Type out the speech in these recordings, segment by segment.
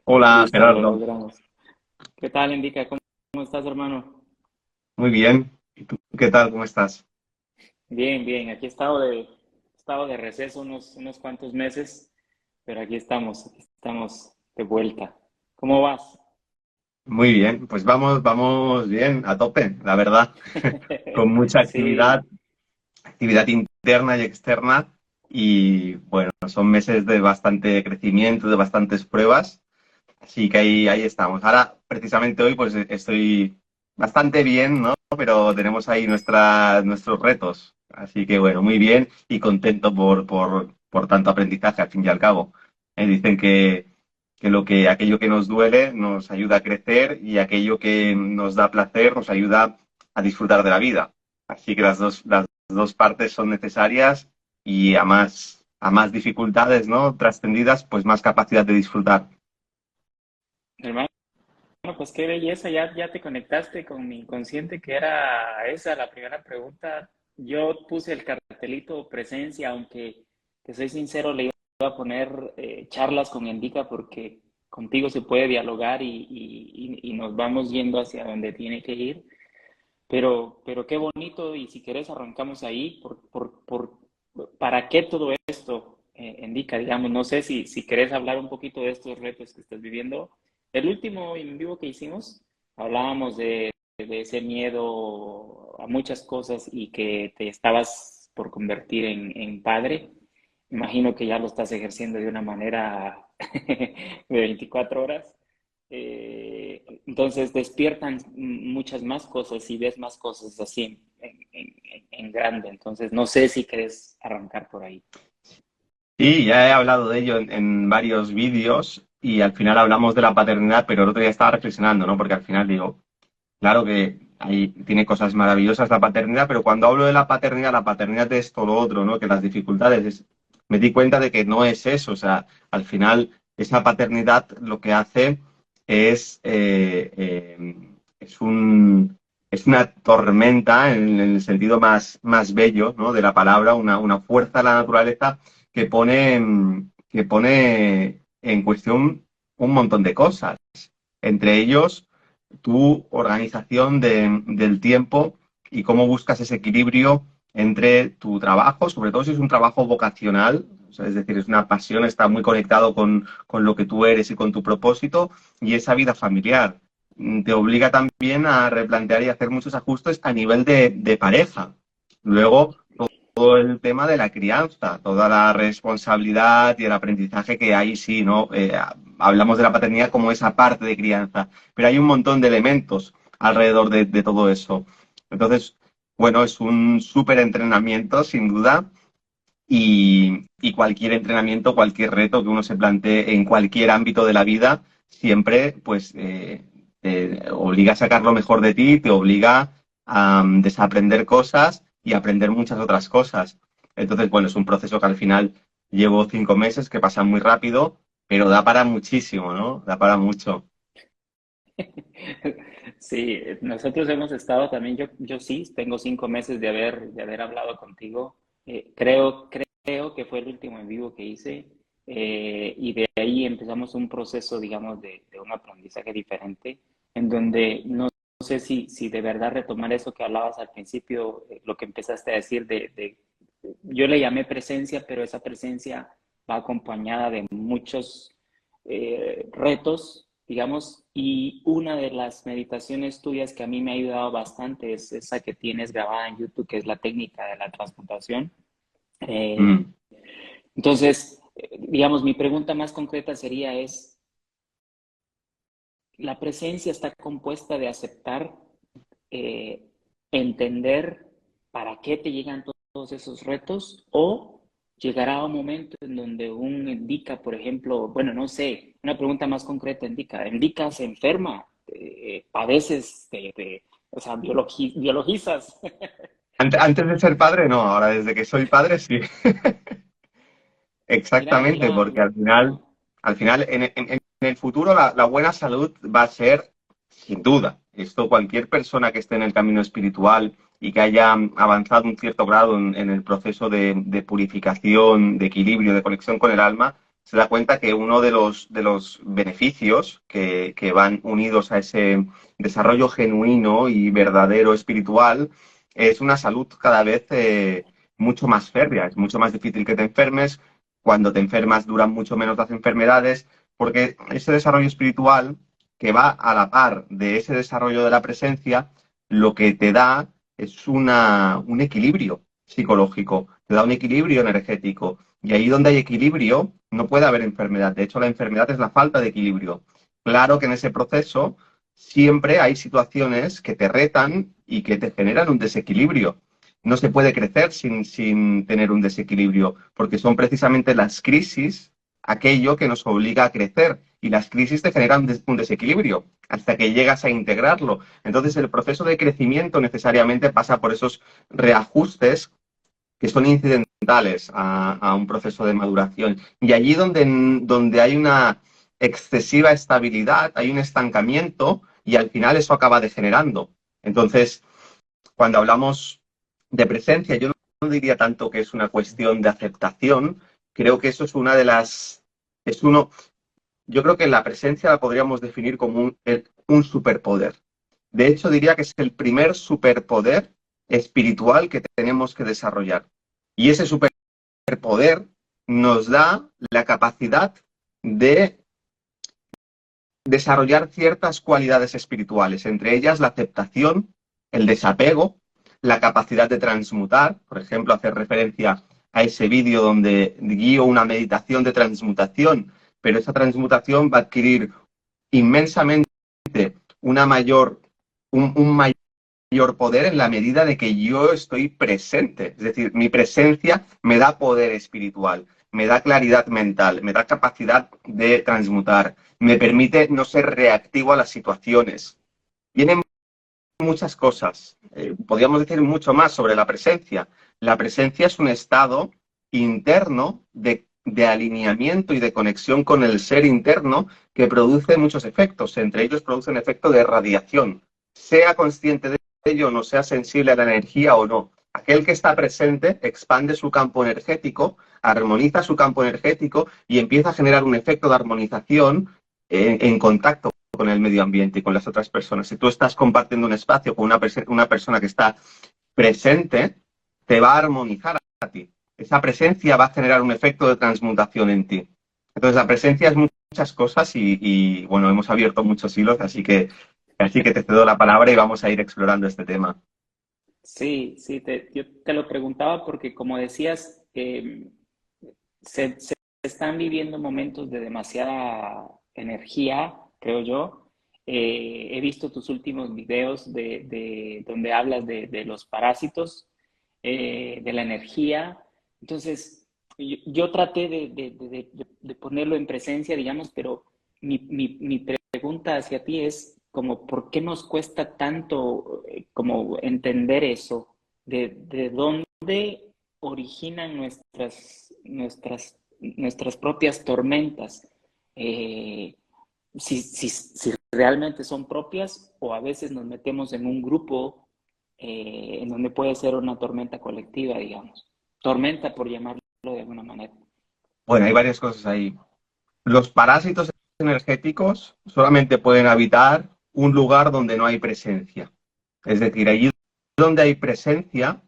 Hola Listo, lo Gerardo, logramos. ¿Qué tal, Indica? ¿Cómo estás, hermano? muy bien. ¿Y tú qué tal? ¿Cómo estás? Bien, bien. Aquí he estado de receso unos cuantos meses, pero aquí estamos de vuelta. ¿Cómo vas? Muy bien, pues vamos bien, a tope, la verdad, con mucha Sí, actividad interna y externa y bueno, son meses de bastante crecimiento, de bastantes pruebas, así que ahí estamos. Ahora, precisamente hoy, pues estoy bastante bien, ¿no? Pero tenemos ahí nuestros retos, así que bueno, muy bien y contento por tanto aprendizaje al fin y al cabo. Dicen que aquello que nos duele nos ayuda a crecer y aquello que nos da placer nos ayuda a disfrutar de la vida. Así que las dos partes son necesarias y a más dificultades, ¿no? Trascendidas, pues más capacidad de disfrutar. hermano, pues qué belleza. Ya te conectaste con mi inconsciente, que era esa la primera pregunta. Yo puse el cartelito presencia, aunque te soy sincero, le iba a poner charlas con Indica porque contigo se puede dialogar y nos vamos yendo hacia donde tiene que ir. Pero qué bonito, y si querés arrancamos ahí, ¿para qué todo esto indica? Digamos, no sé si querés hablar un poquito de estos retos que estás viviendo. El último en vivo que hicimos, hablábamos de ese miedo a muchas cosas y que te estabas por convertir en padre. Imagino que ya lo estás ejerciendo de una manera de 24 horas. Entonces despiertan muchas más cosas y ves más cosas así en grande. Entonces no sé si querés arrancar por ahí. Sí, ya he hablado de ello en varios vídeos y al final hablamos de la paternidad, pero el otro día estaba reflexionando, ¿no? Porque al final digo, claro que ahí tiene cosas maravillosas la paternidad, pero cuando hablo de la paternidad es todo lo otro, ¿no? Que las dificultades, me di cuenta de que no es eso, o sea, al final esa paternidad lo que hace es, es es una tormenta en el sentido más bello, ¿no? De la palabra, una fuerza de la naturaleza que pone en cuestión un montón de cosas. Entre ellos, tu organización del tiempo y cómo buscas ese equilibrio entre tu trabajo, sobre todo si es un trabajo vocacional, o sea, es decir, es una pasión, está muy conectado con lo que tú eres y con tu propósito, y esa vida familiar. Te obliga también a replantear y hacer muchos ajustes a nivel de pareja. Luego, todo el tema de la crianza, toda la responsabilidad y el aprendizaje que hay, sí, ¿no? Hablamos de la paternidad como esa parte de crianza, pero hay un montón de elementos alrededor de todo eso. Entonces, bueno, es un súper entrenamiento, sin duda, y cualquier entrenamiento, cualquier reto que uno se plantee en cualquier ámbito de la vida, siempre, pues, te obliga a sacar lo mejor de ti, te obliga a desaprender cosas y aprender muchas otras cosas. Entonces, bueno, es un proceso que al final llevo 5 meses, que pasan muy rápido, pero da para muchísimo, ¿no? Da para mucho. Sí, nosotros hemos estado también, yo sí, tengo 5 meses de haber hablado contigo. Creo que fue el último en vivo que hice, y de ahí empezamos un proceso, digamos, de un aprendizaje diferente, en donde no sé si de verdad retomar eso que hablabas al principio, lo que empezaste a decir yo le llamé presencia, pero esa presencia va acompañada de muchos retos, digamos, y una de las meditaciones tuyas que a mí me ha ayudado bastante es esa que tienes grabada en YouTube, que es la técnica de la transmutación. Eh, Mm. entonces, digamos, mi pregunta más concreta sería es, ¿la presencia está compuesta de aceptar, eh, entender para qué te llegan todos esos retos, o llegará un momento en donde un indica, por ejemplo, bueno, no sé, una pregunta más concreta, indica se enferma, padeces o sea, biologizas. Antes de ser padre, no, ahora desde que soy padre, sí. Mira, Exactamente, mira, porque ajá. al final en el futuro la buena salud va a ser, sin duda, esto cualquier persona que esté en el camino espiritual y que haya avanzado un cierto grado en el proceso de purificación, de equilibrio, de conexión con el alma, se da cuenta que uno de los beneficios que van unidos a ese desarrollo genuino y verdadero espiritual es una salud cada vez mucho más férrea. Es mucho más difícil que te enfermes. Cuando te enfermas duran mucho menos las enfermedades, porque ese desarrollo espiritual que va a la par de ese desarrollo de la presencia, lo que te da es un equilibrio psicológico, te da un equilibrio energético. Y ahí donde hay equilibrio, no puede haber enfermedad. De hecho, la enfermedad es la falta de equilibrio. Claro que en ese proceso siempre hay situaciones que te retan y que te generan un desequilibrio. No se puede crecer sin tener un desequilibrio, porque son precisamente las crisis aquello que nos obliga a crecer. Y las crisis te generan un desequilibrio hasta que llegas a integrarlo. Entonces, el proceso de crecimiento necesariamente pasa por esos reajustes que son incidentales a un proceso de maduración. Y allí donde hay una excesiva estabilidad, hay un estancamiento y al final eso acaba degenerando. Entonces, cuando hablamos de presencia, yo no diría tanto que es una cuestión de aceptación, creo que eso es una de las... Es uno, yo creo que la presencia la podríamos definir como un superpoder. De hecho, diría que es el primer superpoder espiritual que tenemos que desarrollar. Y ese superpoder nos da la capacidad de desarrollar ciertas cualidades espirituales, entre ellas la aceptación, el desapego, la capacidad de transmutar, por ejemplo, hacer referencia a ese vídeo donde guío una meditación de transmutación, pero esa transmutación va a adquirir inmensamente una mayor, un mayor poder en la medida de que yo estoy presente. Es decir, mi presencia me da poder espiritual, me da claridad mental, me da capacidad de transmutar, me permite no ser reactivo a las situaciones. Vienen muchas cosas. Podríamos decir mucho más sobre la presencia. La presencia es un estado interno de alineamiento y de conexión con el ser interno que produce muchos efectos. Entre ellos produce un efecto de radiación. Sea consciente de ello, no sea sensible a la energía o no. Aquel que está presente expande su campo energético, armoniza su campo energético y empieza a generar un efecto de armonización en contacto con el medio ambiente y con las otras personas. Si tú estás compartiendo un espacio con una persona que está presente, te va a armonizar a ti. Esa presencia va a generar un efecto de transmutación en ti. Entonces, la presencia es muchas cosas y bueno, hemos abierto muchos hilos, así que te cedo la palabra y vamos a ir explorando este tema. Sí, sí, yo te lo preguntaba porque como decías, se están viviendo momentos de demasiada energía, creo yo. He visto tus últimos videos donde hablas de los parásitos, de la energía. Entonces, yo traté de ponerlo en presencia, digamos, pero mi pregunta hacia ti es como, ¿por qué nos cuesta tanto como entender eso? De dónde originan nuestras propias tormentas? Eh, si realmente son propias o a veces nos metemos en un grupo en donde puede ser una tormenta colectiva, digamos. Tormenta, por llamarlo de alguna manera. Bueno, hay varias cosas ahí. Los parásitos energéticos solamente pueden habitar un lugar donde no hay presencia. Es decir, allí donde hay presencia,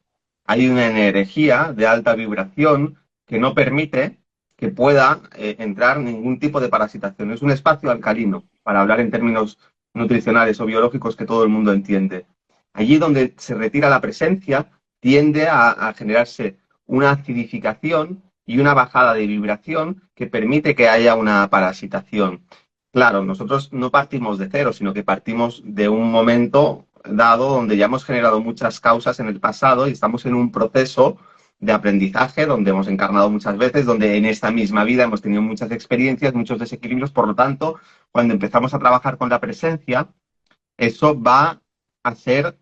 hay una energía de alta vibración que no permite que pueda entrar ningún tipo de parasitación. Es un espacio alcalino, para hablar en términos nutricionales o biológicos que todo el mundo entiende. Allí donde se retira la presencia, tiende a generarse una acidificación y una bajada de vibración que permite que haya una parasitación. Claro, nosotros no partimos de cero, sino que partimos de un momento dado donde ya hemos generado muchas causas en el pasado y estamos en un proceso de aprendizaje donde hemos encarnado muchas veces, donde en esta misma vida hemos tenido muchas experiencias, muchos desequilibrios. Por lo tanto, cuando empezamos a trabajar con la presencia, eso va a ser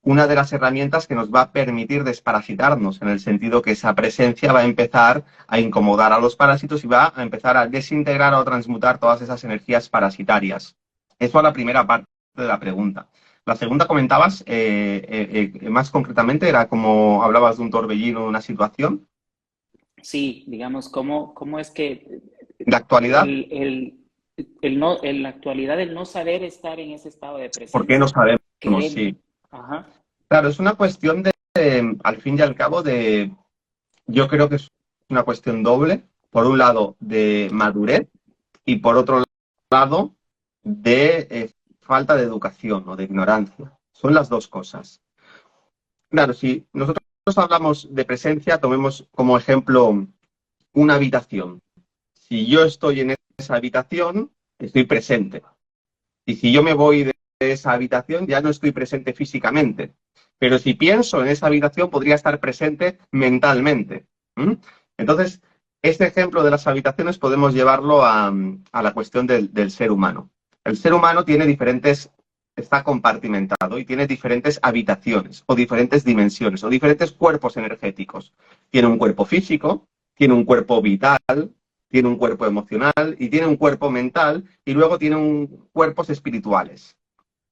una de las herramientas que nos va a permitir desparasitarnos, en el sentido que esa presencia va a empezar a incomodar a los parásitos y va a empezar a desintegrar o transmutar todas esas energías parasitarias. Eso a la primera parte de la pregunta. La segunda comentabas, más concretamente, era como hablabas de un torbellino, una situación. Sí, digamos, cómo es que En la actualidad, el, el, el no, en la actualidad el no saber estar en ese estado de ¿por qué no presencia, sabemos? querer, Sí. ajá, Claro, es una cuestión al fin y al cabo, yo creo que es una cuestión doble. Por un lado, de madurez y por otro lado, de falta de educación o de ignorancia. Son las dos cosas. Claro, si nosotros hablamos de presencia, tomemos como ejemplo una habitación. Si yo estoy en esa habitación, estoy presente. Y si yo me voy de esa habitación, ya no estoy presente físicamente. Pero si pienso en esa habitación, podría estar presente mentalmente. ¿Mm? Entonces, este ejemplo de las habitaciones podemos llevarlo a la cuestión del ser humano. El ser humano tiene diferentes, está compartimentado y tiene diferentes habitaciones o diferentes dimensiones o diferentes cuerpos energéticos. Tiene un cuerpo físico, tiene un cuerpo vital, tiene un cuerpo emocional y tiene un cuerpo mental y luego tiene cuerpos espirituales.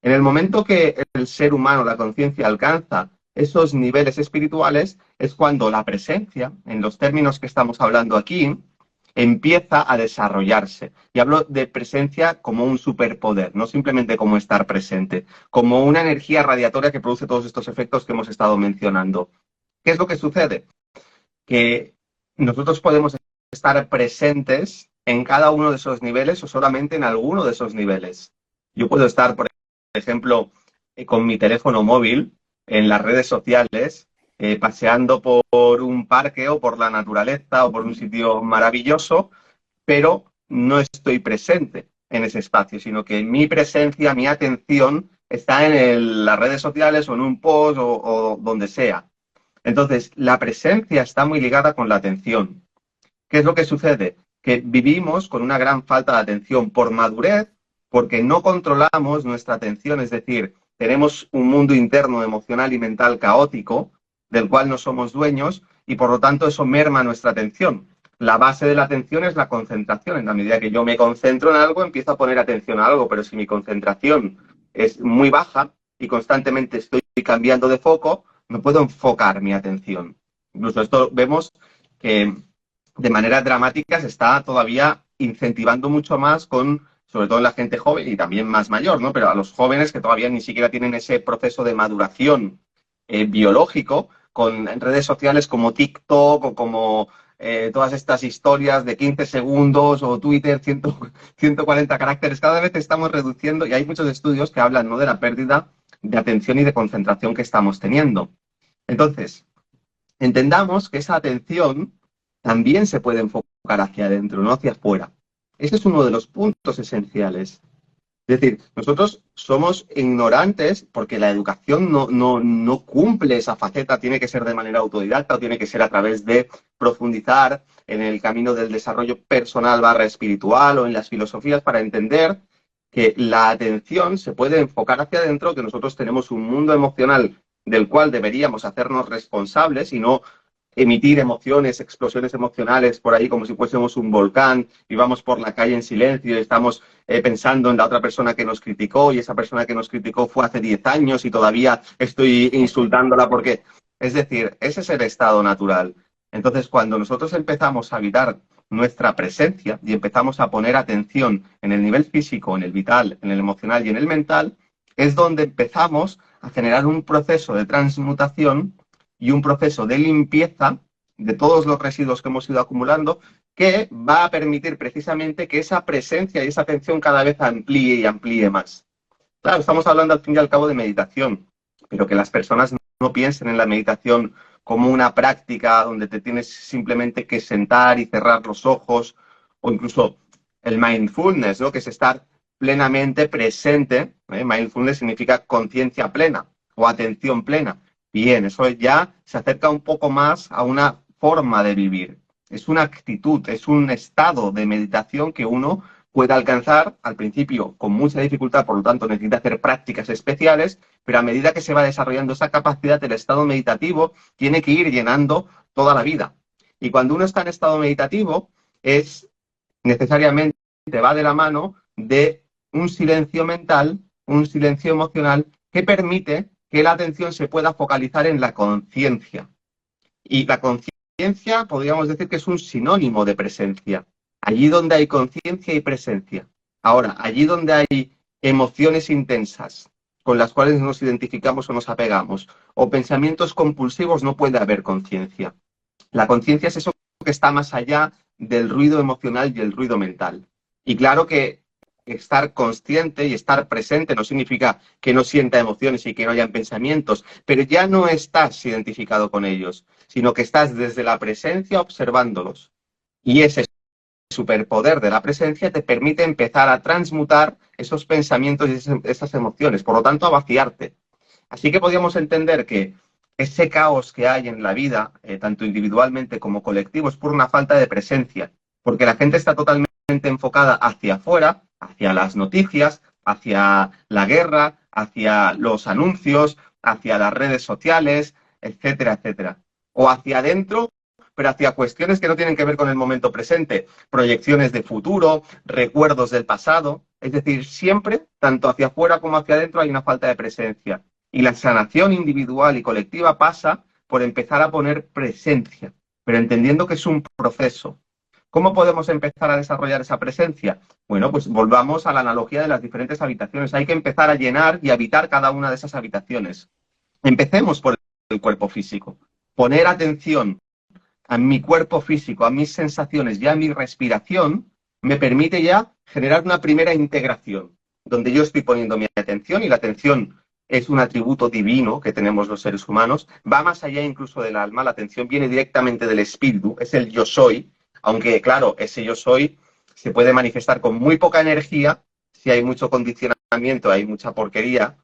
En el momento que el ser humano, la conciencia, alcanza esos niveles espirituales, es cuando la presencia, en los términos que estamos hablando aquí, empieza a desarrollarse. Y hablo de presencia como un superpoder, no simplemente como estar presente, como una energía radiatoria que produce todos estos efectos que hemos estado mencionando. ¿Qué es lo que sucede? Que nosotros podemos estar presentes en cada uno de esos niveles o solamente en alguno de esos niveles. Yo puedo estar, por ejemplo, con mi teléfono móvil en las redes sociales, paseando por un parque o por la naturaleza o por un sitio maravilloso, pero no estoy presente en ese espacio, sino que mi presencia, mi atención está en las redes sociales o en un post o donde sea. Entonces, la presencia está muy ligada con la atención. ¿Qué es lo que sucede? Que vivimos con una gran falta de atención por madurez, porque no controlamos nuestra atención, es decir, tenemos un mundo interno emocional y mental caótico, del cual no somos dueños, y por lo tanto eso merma nuestra atención. La base de la atención es la concentración. En la medida que yo me concentro en algo, empiezo a poner atención a algo, pero si mi concentración es muy baja y constantemente estoy cambiando de foco, no puedo enfocar mi atención. Incluso esto vemos que de manera dramática se está todavía incentivando mucho más con, sobre todo en la gente joven y también más mayor, ¿no? Pero a los jóvenes que todavía ni siquiera tienen ese proceso de maduración biológico, con redes sociales como TikTok o como todas estas historias de 15 segundos o Twitter 140 caracteres, cada vez estamos reduciendo y hay muchos estudios que hablan, ¿no?, de la pérdida de atención y de concentración que estamos teniendo. Entonces, entendamos que esa atención también se puede enfocar hacia adentro, no hacia afuera. Ese es uno de los puntos esenciales. Es decir, nosotros somos ignorantes porque la educación no cumple esa faceta, tiene que ser de manera autodidacta o tiene que ser a través de profundizar en el camino del desarrollo personal barra espiritual o en las filosofías para entender que la atención se puede enfocar hacia adentro, que nosotros tenemos un mundo emocional del cual deberíamos hacernos responsables y no emitir emociones, explosiones emocionales por ahí como si fuésemos un volcán y vamos por la calle en silencio y estamos pensando en la otra persona que nos criticó y esa persona que nos criticó fue hace 10 años y todavía estoy insultándola porque... Es decir, ese es el estado natural. Entonces, cuando nosotros empezamos a habitar nuestra presencia y empezamos a poner atención en el nivel físico, en el vital, en el emocional y en el mental, es donde empezamos a generar un proceso de transmutación y un proceso de limpieza de todos los residuos que hemos ido acumulando que va a permitir precisamente que esa presencia y esa atención cada vez amplíe y amplíe más. Claro, estamos hablando al fin y al cabo de meditación, pero que las personas no piensen en la meditación como una práctica donde te tienes simplemente que sentar y cerrar los ojos, o incluso el mindfulness, ¿no?, que es estar plenamente presente. Mindfulness significa conciencia plena o atención plena. Bien, eso ya se acerca un poco más a una forma de vivir. Es una actitud, es un estado de meditación que uno puede alcanzar al principio con mucha dificultad, por lo tanto necesita hacer prácticas especiales, pero a medida que se va desarrollando esa capacidad, el estado meditativo tiene que ir llenando toda la vida. Y cuando uno está en estado meditativo, es necesariamente va de la mano de un silencio mental, un silencio emocional que permite que la atención se pueda focalizar en la conciencia. Y la conciencia conciencia podríamos decir que es un sinónimo de presencia. Allí donde hay conciencia y presencia. Ahora, allí donde hay emociones intensas con las cuales nos identificamos o nos apegamos, o pensamientos compulsivos, no puede haber conciencia. La conciencia es eso que está más allá del ruido emocional y el ruido mental. Y claro que estar consciente y estar presente no significa que no sienta emociones y que no hayan pensamientos, pero ya no estás identificado con ellos, sino que estás desde la presencia observándolos. Y ese superpoder de la presencia te permite empezar a transmutar esos pensamientos y esas emociones, por lo tanto a vaciarte. Así que podríamos entender que ese caos que hay en la vida, tanto individualmente como colectivo, es por una falta de presencia, porque la gente está totalmente enfocada hacia afuera, hacia las noticias, hacia la guerra, hacia los anuncios, hacia las redes sociales, etcétera, etcétera. O hacia adentro, pero hacia cuestiones que no tienen que ver con el momento presente, proyecciones de futuro, recuerdos del pasado. Es decir, siempre, tanto hacia afuera como hacia adentro, hay una falta de presencia. Y la sanación individual y colectiva pasa por empezar a poner presencia, pero entendiendo que es un proceso. ¿Cómo podemos empezar a desarrollar esa presencia? Bueno, pues volvamos a la analogía de las diferentes habitaciones. Hay que empezar a llenar y habitar cada una de esas habitaciones. Empecemos por el cuerpo físico. Poner atención a mi cuerpo físico, a mis sensaciones y a mi respiración, me permite ya generar una primera integración, donde yo estoy poniendo mi atención, y la atención es un atributo divino que tenemos los seres humanos, va más allá incluso del alma, la atención viene directamente del espíritu, es el yo soy, aunque claro, ese yo soy se puede manifestar con muy poca energía, si hay mucho condicionamiento, hay mucha porquería,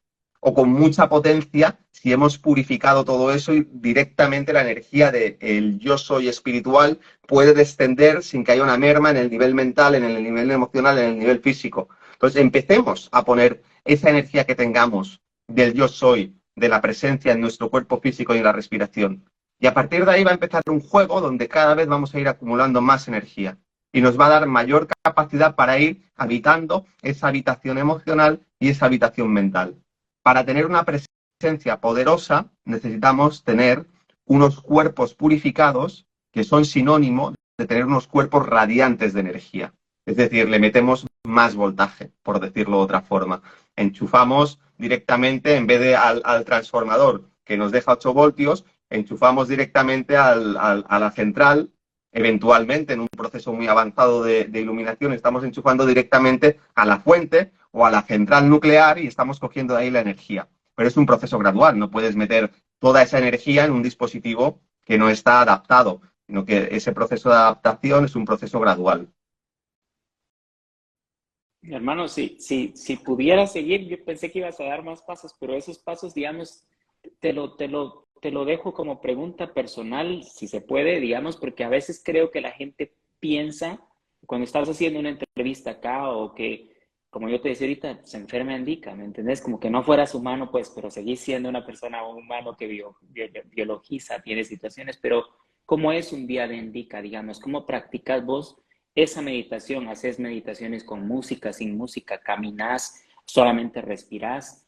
o con mucha potencia si hemos purificado todo eso y directamente la energía del yo soy espiritual puede descender sin que haya una merma en el nivel mental, en el nivel emocional, en el nivel físico. Entonces empecemos a poner esa energía que tengamos del yo soy, de la presencia en nuestro cuerpo físico y en la respiración. Y a partir de ahí va a empezar un juego donde cada vez vamos a ir acumulando más energía y nos va a dar mayor capacidad para ir habitando esa habitación emocional y esa habitación mental. Para tener una presencia poderosa necesitamos tener unos cuerpos purificados que son sinónimo de tener unos cuerpos radiantes de energía. Es decir, le metemos más voltaje, por decirlo de otra forma. Enchufamos directamente, en vez de al transformador que nos deja 8 voltios, enchufamos directamente a la central. Eventualmente, en un proceso muy avanzado de iluminación, estamos enchufando directamente a la fuente o a la central nuclear y estamos cogiendo de ahí la energía. Pero es un proceso gradual, no puedes meter toda esa energía en un dispositivo que no está adaptado, sino que ese proceso de adaptación es un proceso gradual. Hermano, si pudiera seguir, yo pensé que ibas a dar más pasos, pero esos pasos, digamos, te lo dejo como pregunta personal, si se puede, digamos, porque a veces creo que la gente piensa, cuando estás haciendo una entrevista acá o que, como yo te decía ahorita, se enferma indica, ¿me entendés? Como que no fueras humano, pues, pero seguís siendo una persona humano que biologiza, tiene situaciones, pero ¿cómo es un día de indica, digamos? ¿Cómo practicas vos esa meditación? ¿Haces meditaciones con música, sin música? ¿Caminás? ¿Solamente respirás?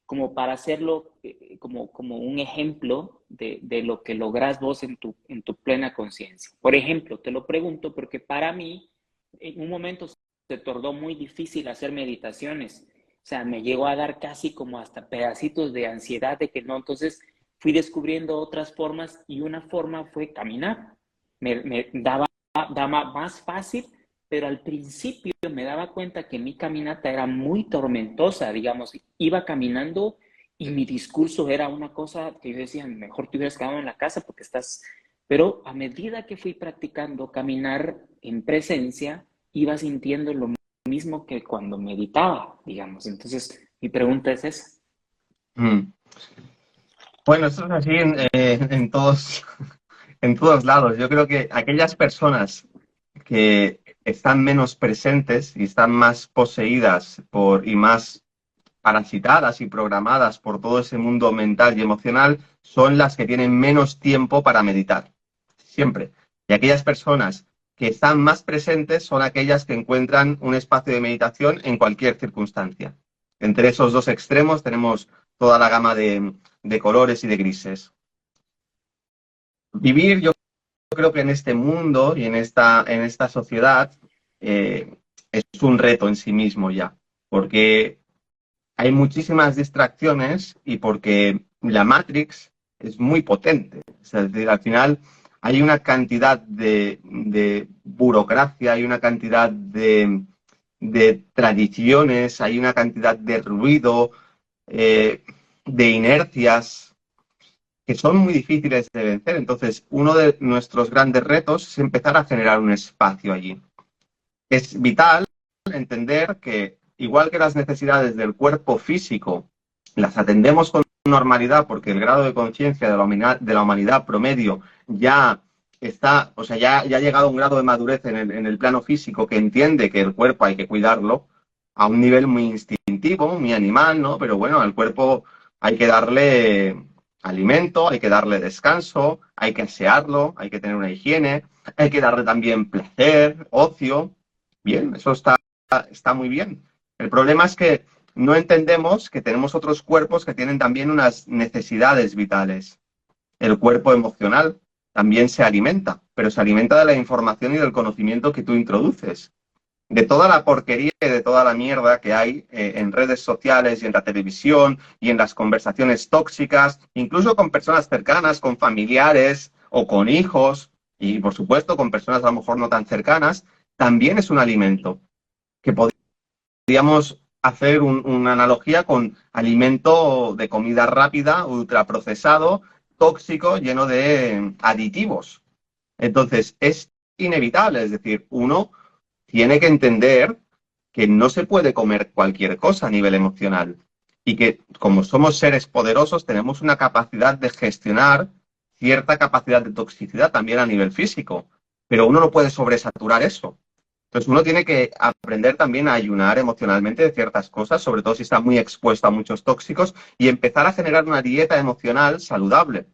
Como para hacerlo como un ejemplo de lo que lográs vos en tu plena conciencia. Por ejemplo, te lo pregunto porque para mí en un momento se tornó muy difícil hacer meditaciones. O sea, me llegó a dar casi como hasta pedacitos de ansiedad de que no. Entonces fui descubriendo otras formas y una forma fue caminar. Me daba más fácil, pero al principio me daba cuenta que mi caminata era muy tormentosa, digamos, iba caminando y mi discurso era una cosa que yo decía, mejor te hubieras quedado en la casa porque estás... Pero a medida que fui practicando caminar en presencia, iba sintiendo lo mismo que cuando meditaba, digamos. Entonces, mi pregunta es esa. Mm. Bueno, esto es así en todos lados. Yo creo que aquellas personas que están menos presentes y están más poseídas y más parasitadas y programadas por todo ese mundo mental y emocional son las que tienen menos tiempo para meditar. Siempre. Y aquellas personas que están más presentes son aquellas que encuentran un espacio de meditación en cualquier circunstancia. Entre esos dos extremos tenemos toda la gama de colores y de grises. Vivir, yo creo que en este mundo y en esta sociedad es un reto en sí mismo ya, porque hay muchísimas distracciones y porque la Matrix es muy potente. Es decir, al final hay una cantidad de burocracia, hay una cantidad de tradiciones, hay una cantidad de ruido, de inercias que son muy difíciles de vencer. Entonces, uno de nuestros grandes retos es empezar a generar un espacio allí. Es vital entender que, igual que las necesidades del cuerpo físico las atendemos con normalidad porque el grado de conciencia de la humanidad promedio ya está, o sea, ya ha llegado a un grado de madurez en el plano físico que entiende que el cuerpo hay que cuidarlo a un nivel muy instintivo, muy animal, ¿no? Pero bueno, al cuerpo hay que darle alimento, hay que darle descanso, hay que asearlo, hay que tener una higiene, hay que darle también placer, ocio. Bien, eso está muy bien. El problema es que no entendemos que tenemos otros cuerpos que tienen también unas necesidades vitales. El cuerpo emocional también se alimenta, pero se alimenta de la información y del conocimiento que tú introduces. De toda la porquería y de toda la mierda que hay en redes sociales y en la televisión y en las conversaciones tóxicas, incluso con personas cercanas, con familiares o con hijos y, por supuesto, con personas a lo mejor no tan cercanas, también es un alimento que podríamos hacer una analogía con alimento de comida rápida, ultraprocesado, tóxico, lleno de aditivos. Entonces, es inevitable, es decir, uno tiene que entender que no se puede comer cualquier cosa a nivel emocional y que como somos seres poderosos tenemos una capacidad de gestionar cierta capacidad de toxicidad también a nivel físico, pero uno no puede sobresaturar eso. Entonces uno tiene que aprender también a ayunar emocionalmente de ciertas cosas, sobre todo si está muy expuesto a muchos tóxicos, y empezar a generar una dieta emocional saludable.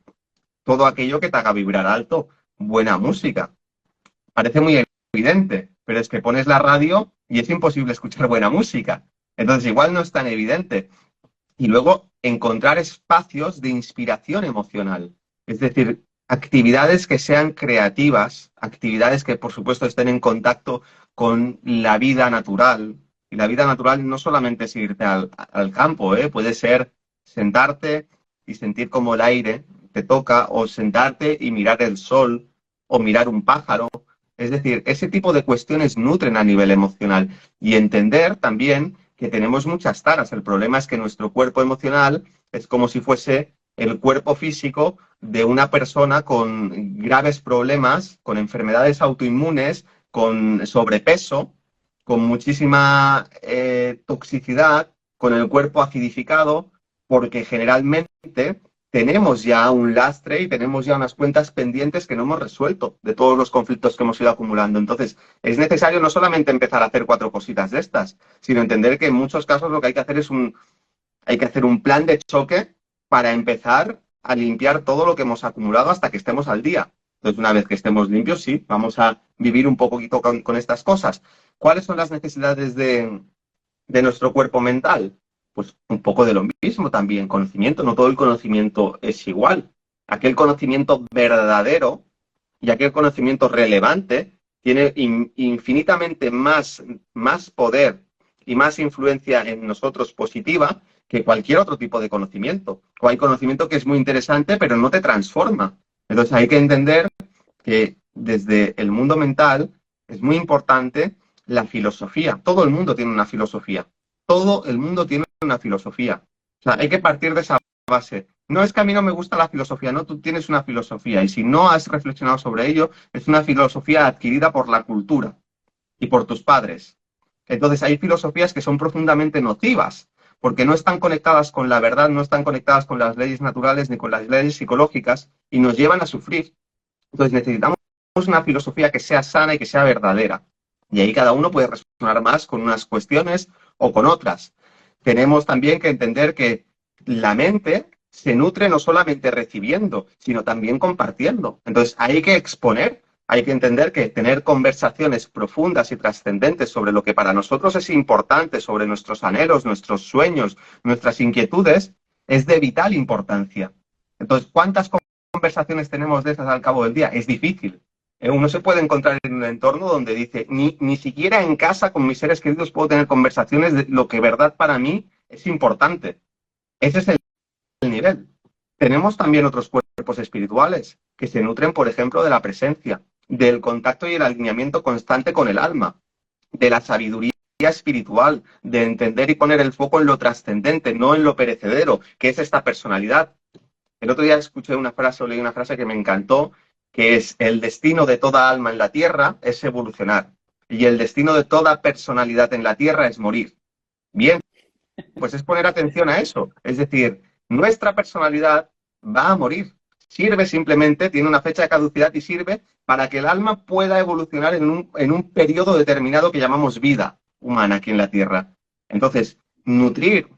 Todo aquello que te haga vibrar alto, buena música. Parece muy evidente, pero es que pones la radio y es imposible escuchar buena música. Entonces igual no es tan evidente. Y luego encontrar espacios de inspiración emocional. Es decir, actividades que sean creativas, actividades que por supuesto estén en contacto con la vida natural. Y la vida natural no solamente es irte al campo, ¿eh? Puede ser sentarte y sentir como el aire te toca, o sentarte y mirar el sol, o mirar un pájaro. Es decir, ese tipo de cuestiones nutren a nivel emocional. Y entender también que tenemos muchas taras. El problema es que nuestro cuerpo emocional es como si fuese el cuerpo físico de una persona con graves problemas, con enfermedades autoinmunes, con sobrepeso, con muchísima toxicidad, con el cuerpo acidificado, porque generalmente tenemos ya un lastre y tenemos ya unas cuentas pendientes que no hemos resuelto de todos los conflictos que hemos ido acumulando. Entonces, es necesario no solamente empezar a hacer 4 cositas de estas, sino entender que en muchos casos lo que hay que hacer es hay que hacer un plan de choque para empezar a limpiar todo lo que hemos acumulado hasta que estemos al día. Entonces, una vez que estemos limpios, sí, vamos a vivir un poquito con estas cosas. ¿Cuáles son las necesidades de nuestro cuerpo mental? Pues un poco de lo mismo también, conocimiento. No todo el conocimiento es igual. Aquel conocimiento verdadero y aquel conocimiento relevante tiene infinitamente más poder y más influencia en nosotros positiva que cualquier otro tipo de conocimiento. O hay conocimiento que es muy interesante, pero no te transforma. Entonces hay que entender que desde el mundo mental es muy importante la filosofía. Todo el mundo tiene una filosofía. Todo el mundo tiene una filosofía. O sea, hay que partir de esa base. No es que a mí no me gusta la filosofía, no, tú tienes una filosofía y si no has reflexionado sobre ello, es una filosofía adquirida por la cultura y por tus padres. Entonces hay filosofías que son profundamente nocivas porque no están conectadas con la verdad, no están conectadas con las leyes naturales ni con las leyes psicológicas y nos llevan a sufrir. Entonces necesitamos una filosofía que sea sana y que sea verdadera. Y ahí cada uno puede resonar más con unas cuestiones o con otras. Tenemos también que entender que la mente se nutre no solamente recibiendo, sino también compartiendo. Entonces hay que exponer, hay que entender que tener conversaciones profundas y trascendentes sobre lo que para nosotros es importante, sobre nuestros anhelos, nuestros sueños, nuestras inquietudes, es de vital importancia. Entonces, ¿cuántas conversaciones tenemos de esas al cabo del día? Es difícil. Uno se puede encontrar en un entorno donde dice, ni siquiera en casa con mis seres queridos puedo tener conversaciones de lo que verdad para mí es importante. Ese es el nivel. Tenemos también otros cuerpos espirituales que se nutren, por ejemplo, de la presencia, del contacto y el alineamiento constante con el alma, de la sabiduría espiritual, de entender y poner el foco en lo trascendente, no en lo perecedero, que es esta personalidad. El otro día escuché una frase o leí una frase que me encantó, que es: el destino de toda alma en la tierra es evolucionar y el destino de toda personalidad en la tierra es morir. Bien, pues es poner atención a eso. Es decir, nuestra personalidad va a morir. Sirve simplemente, tiene una fecha de caducidad y sirve para que el alma pueda evolucionar en un periodo determinado que llamamos vida humana aquí en la Tierra. Entonces, nutrir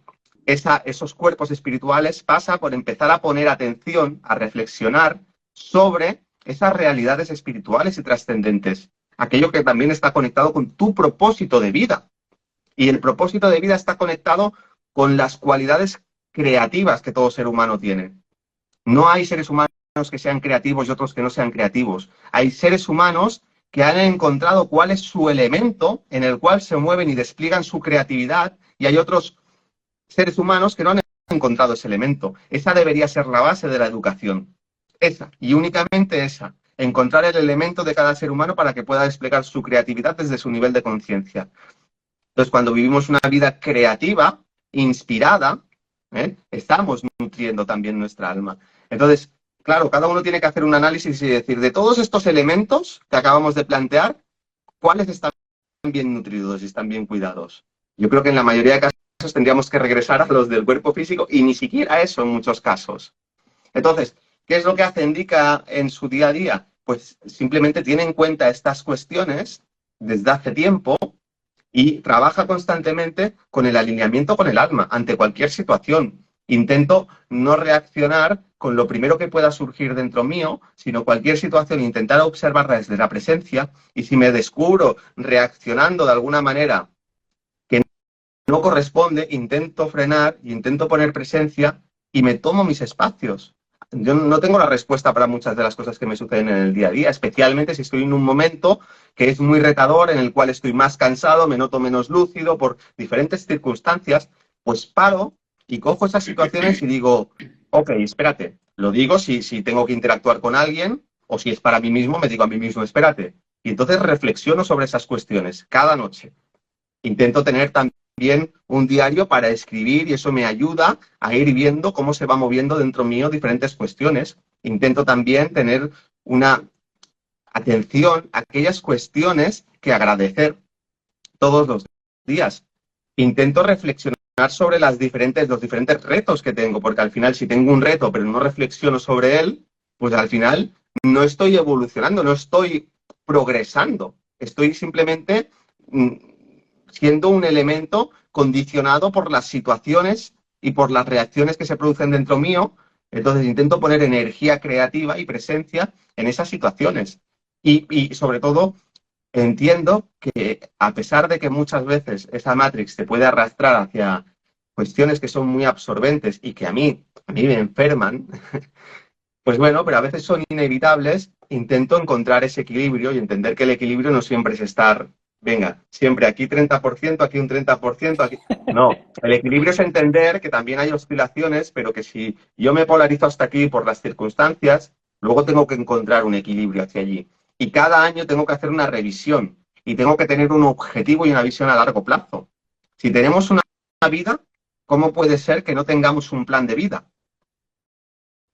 esos cuerpos espirituales pasa por empezar a poner atención, a reflexionar sobre esas realidades espirituales y trascendentes. Aquello que también está conectado con tu propósito de vida. Y el propósito de vida está conectado con las cualidades creativas que todo ser humano tiene. No hay seres humanos que sean creativos y otros que no sean creativos. Hay seres humanos que han encontrado cuál es su elemento en el cual se mueven y despliegan su creatividad, y hay otros seres humanos que no han encontrado ese elemento. Esa debería ser la base de la educación. Esa, y únicamente esa. Encontrar el elemento de cada ser humano para que pueda desplegar su creatividad desde su nivel de conciencia. Entonces, cuando vivimos una vida creativa, inspirada, estamos nutriendo también nuestra alma. Entonces, claro, cada uno tiene que hacer un análisis y decir, de todos estos elementos que acabamos de plantear, ¿cuáles están bien nutridos y están bien cuidados? Yo creo que en la mayoría de casos tendríamos que regresar a los del cuerpo físico, y ni siquiera eso en muchos casos. Entonces, ¿qué es lo que hace Ndika en su día a día? Pues simplemente tiene en cuenta estas cuestiones desde hace tiempo y trabaja constantemente con el alineamiento con el alma ante cualquier situación. Intento no reaccionar con lo primero que pueda surgir dentro mío, sino cualquier situación, intentar observarla desde la presencia, y si me descubro reaccionando de alguna manera que no corresponde, intento frenar y intento poner presencia y me tomo mis espacios. Yo no tengo la respuesta para muchas de las cosas que me suceden en el día a día, especialmente si estoy en un momento que es muy retador, en el cual estoy más cansado, me noto menos lúcido por diferentes circunstancias. Pues paro y cojo esas situaciones y digo, ok, espérate, lo digo si tengo que interactuar con alguien, o si es para mí mismo, me digo a mí mismo, espérate. Y entonces reflexiono sobre esas cuestiones cada noche. Intento tener también un diario para escribir, y eso me ayuda a ir viendo cómo se va moviendo dentro mío diferentes cuestiones. Intento también tener una atención a aquellas cuestiones que agradecer todos los días. Intento reflexionar sobre los diferentes retos que tengo, porque al final, si tengo un reto pero no reflexiono sobre él, pues al final no estoy evolucionando, no estoy progresando. Estoy simplemente siendo un elemento condicionado por las situaciones y por las reacciones que se producen dentro mío. Entonces intento poner energía creativa y presencia en esas situaciones. Y sobre todo, entiendo que a pesar de que muchas veces esa Matrix te puede arrastrar hacia cuestiones que son muy absorbentes y que a mí me enferman, pues bueno, pero a veces son inevitables, intento encontrar ese equilibrio y entender que el equilibrio no siempre es estar, venga, siempre aquí 30%, aquí un 30%, aquí... No, el equilibrio es entender que también hay oscilaciones, pero que si yo me polarizo hasta aquí por las circunstancias, luego tengo que encontrar un equilibrio hacia allí. Y cada año tengo que hacer una revisión y tengo que tener un objetivo y una visión a largo plazo. Si tenemos una vida, ¿cómo puede ser que no tengamos un plan de vida?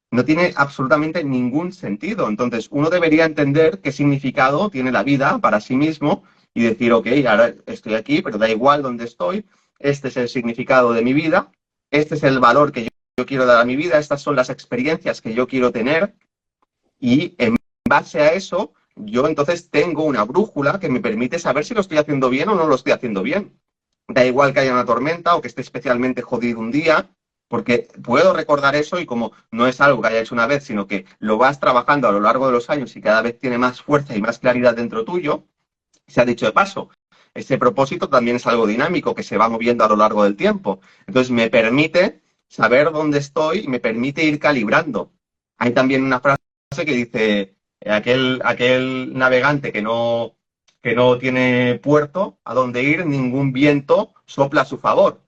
No tiene absolutamente ningún sentido. Entonces, uno debería entender qué significado tiene la vida para sí mismo y decir, ok, ahora estoy aquí, pero da igual dónde estoy, este es el significado de mi vida, este es el valor que yo quiero dar a mi vida, estas son las experiencias que yo quiero tener, y en base a eso, yo entonces tengo una brújula que me permite saber si lo estoy haciendo bien o no lo estoy haciendo bien. Da igual que haya una tormenta o que esté especialmente jodido un día, porque puedo recordar eso, y como no es algo que haya hecho una vez, sino que lo vas trabajando a lo largo de los años y cada vez tiene más fuerza y más claridad dentro tuyo, se ha dicho de paso, ese propósito también es algo dinámico que se va moviendo a lo largo del tiempo. Entonces me permite saber dónde estoy y me permite ir calibrando. Hay también una frase que dice, aquel navegante que no tiene puerto a donde ir, ningún viento sopla a su favor.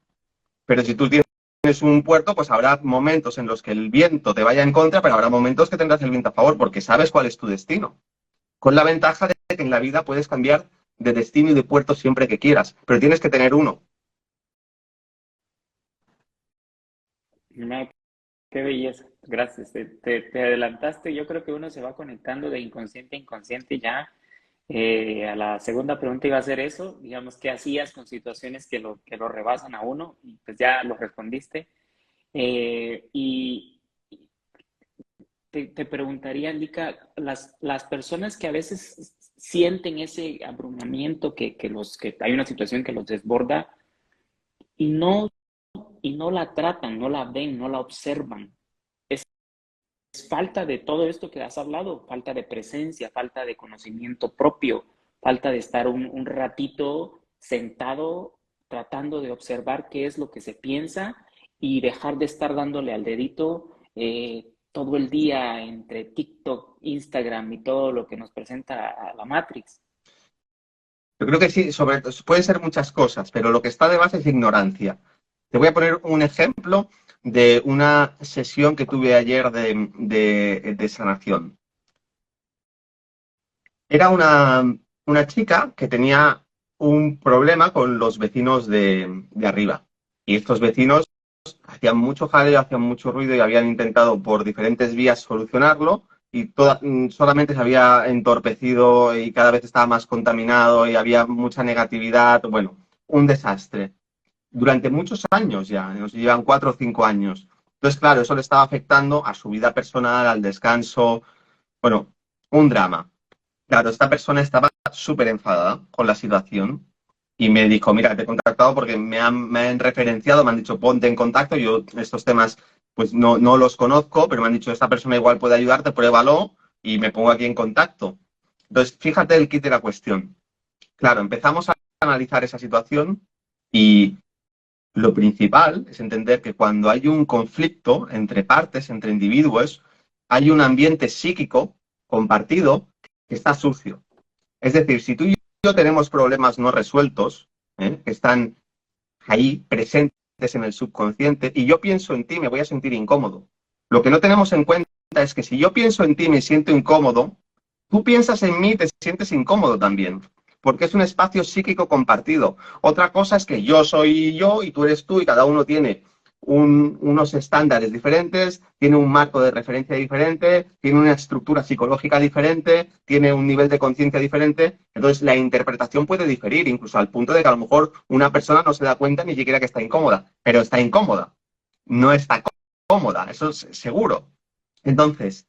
Pero si tú tienes un puerto, pues habrá momentos en los que el viento te vaya en contra, pero habrá momentos que tendrás el viento a favor, porque sabes cuál es tu destino. Con la ventaja de que en la vida puedes cambiar de destino y de puerto siempre que quieras, pero tienes que tener uno. No, qué belleza. Gracias. Te adelantaste. Yo creo que uno se va conectando de inconsciente a inconsciente ya. A la segunda pregunta iba a ser eso, digamos, ¿qué hacías con situaciones que lo rebasan a uno? Y pues ya lo respondiste. Y te preguntaría, Lika, las personas que a veces sienten ese abrumamiento, que hay una situación que los desborda y no la tratan, no la ven, no la observan. Es falta de todo esto que has hablado, falta de presencia, falta de conocimiento propio, falta de estar un ratito sentado tratando de observar qué es lo que se piensa y dejar de estar dándole al dedito todo el día entre TikTok, Instagram y todo lo que nos presenta a la Matrix. Yo creo que sí, pueden ser muchas cosas, pero lo que está de base es ignorancia. Te voy a poner un ejemplo de una sesión que tuve ayer de sanación. Era una chica que tenía un problema con los vecinos de arriba. Y estos vecinos hacían mucho jaleo, hacían mucho ruido y habían intentado por diferentes vías solucionarlo y solamente se había entorpecido y cada vez estaba más contaminado y había mucha negatividad. Bueno, un desastre. Durante muchos años ya, nos llevan 4 o 5 años. Entonces, claro, eso le estaba afectando a su vida personal, al descanso. Bueno, un drama. Claro, esta persona estaba súper enfadada con la situación y me dijo, mira, te he contactado porque me han referenciado, me han dicho, ponte en contacto. Yo estos temas pues no los conozco, pero me han dicho, esta persona igual puede ayudarte, pruébalo y me pongo aquí en contacto. Entonces, fíjate el kit de la cuestión. Claro, empezamos a analizar esa situación y lo principal es entender que cuando hay un conflicto entre partes, entre individuos, hay un ambiente psíquico compartido que está sucio. Es decir, si tú y yo tenemos problemas no resueltos, que están ahí presentes en el subconsciente, y yo pienso en ti, me voy a sentir incómodo. Lo que no tenemos en cuenta es que si yo pienso en ti y me siento incómodo, tú piensas en mí y te sientes incómodo también, porque es un espacio psíquico compartido. Otra cosa es que yo soy yo y tú eres tú y cada uno tiene unos estándares diferentes, tiene un marco de referencia diferente, tiene una estructura psicológica diferente, tiene un nivel de conciencia diferente. Entonces, la interpretación puede diferir, incluso al punto de que a lo mejor una persona no se da cuenta ni siquiera que está incómoda, pero está incómoda. No está cómoda, eso es seguro. Entonces,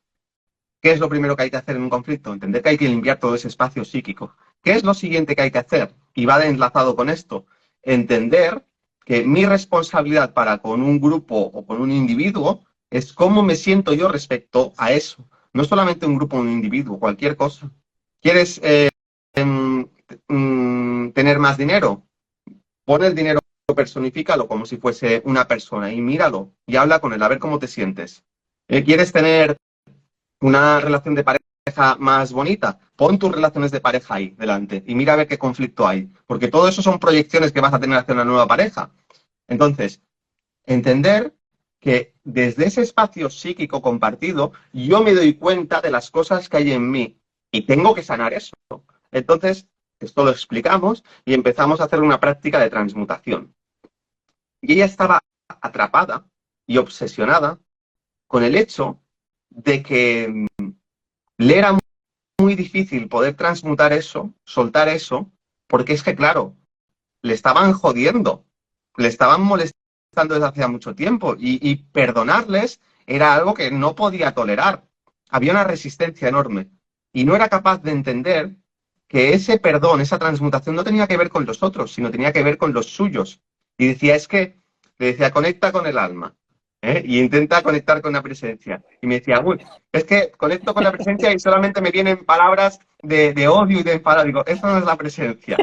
¿qué es lo primero que hay que hacer en un conflicto? Entender que hay que limpiar todo ese espacio psíquico. ¿Qué es lo siguiente que hay que hacer? Y va enlazado con esto. Entender que mi responsabilidad para con un grupo o con un individuo es cómo me siento yo respecto a eso. No solamente un grupo o un individuo, cualquier cosa. ¿Quieres tener más dinero? Pon el dinero, personifícalo como si fuese una persona y míralo y habla con él a ver cómo te sientes. ¿Quieres tener una relación de pareja más bonita? Pon tus relaciones de pareja ahí delante y mira a ver qué conflicto hay, porque todo eso son proyecciones que vas a tener hacia una nueva pareja. Entonces, entender que desde ese espacio psíquico compartido yo me doy cuenta de las cosas que hay en mí y tengo que sanar eso. Entonces, esto lo explicamos y empezamos a hacer una práctica de transmutación. Y ella estaba atrapada y obsesionada con el hecho de que le era muy difícil poder transmutar eso, soltar eso, porque es que, claro, le estaban jodiendo, le estaban molestando desde hacía mucho tiempo y perdonarles era algo que no podía tolerar. Había una resistencia enorme y no era capaz de entender que ese perdón, esa transmutación no tenía que ver con los otros, sino tenía que ver con los suyos. Y decía, le decía, conecta con el alma. Y intenta conectar con la presencia. Y me decía, uy, es que conecto con la presencia y solamente me vienen palabras de odio y de enfado. Digo, eso no es la presencia.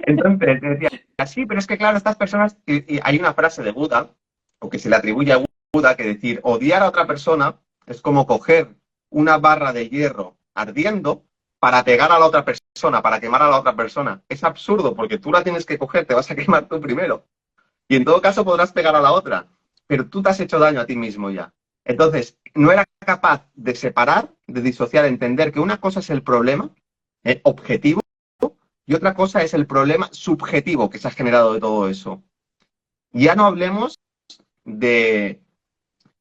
Entonces, me decía, sí, pero es que claro, estas personas, y hay una frase de Buda, o que se le atribuye a Buda, que decir, odiar a otra persona Es como coger una barra de hierro ardiendo para pegar a la otra persona, para quemar a la otra persona. Es absurdo porque tú la tienes que coger, te vas a quemar tú primero. Y en todo caso podrás pegar a la otra, pero tú te has hecho daño a ti mismo ya. Entonces, no era capaz de separar, de disociar, entender que una cosa es el problema objetivo y otra cosa es el problema subjetivo que se ha generado de todo eso. Ya no hablemos de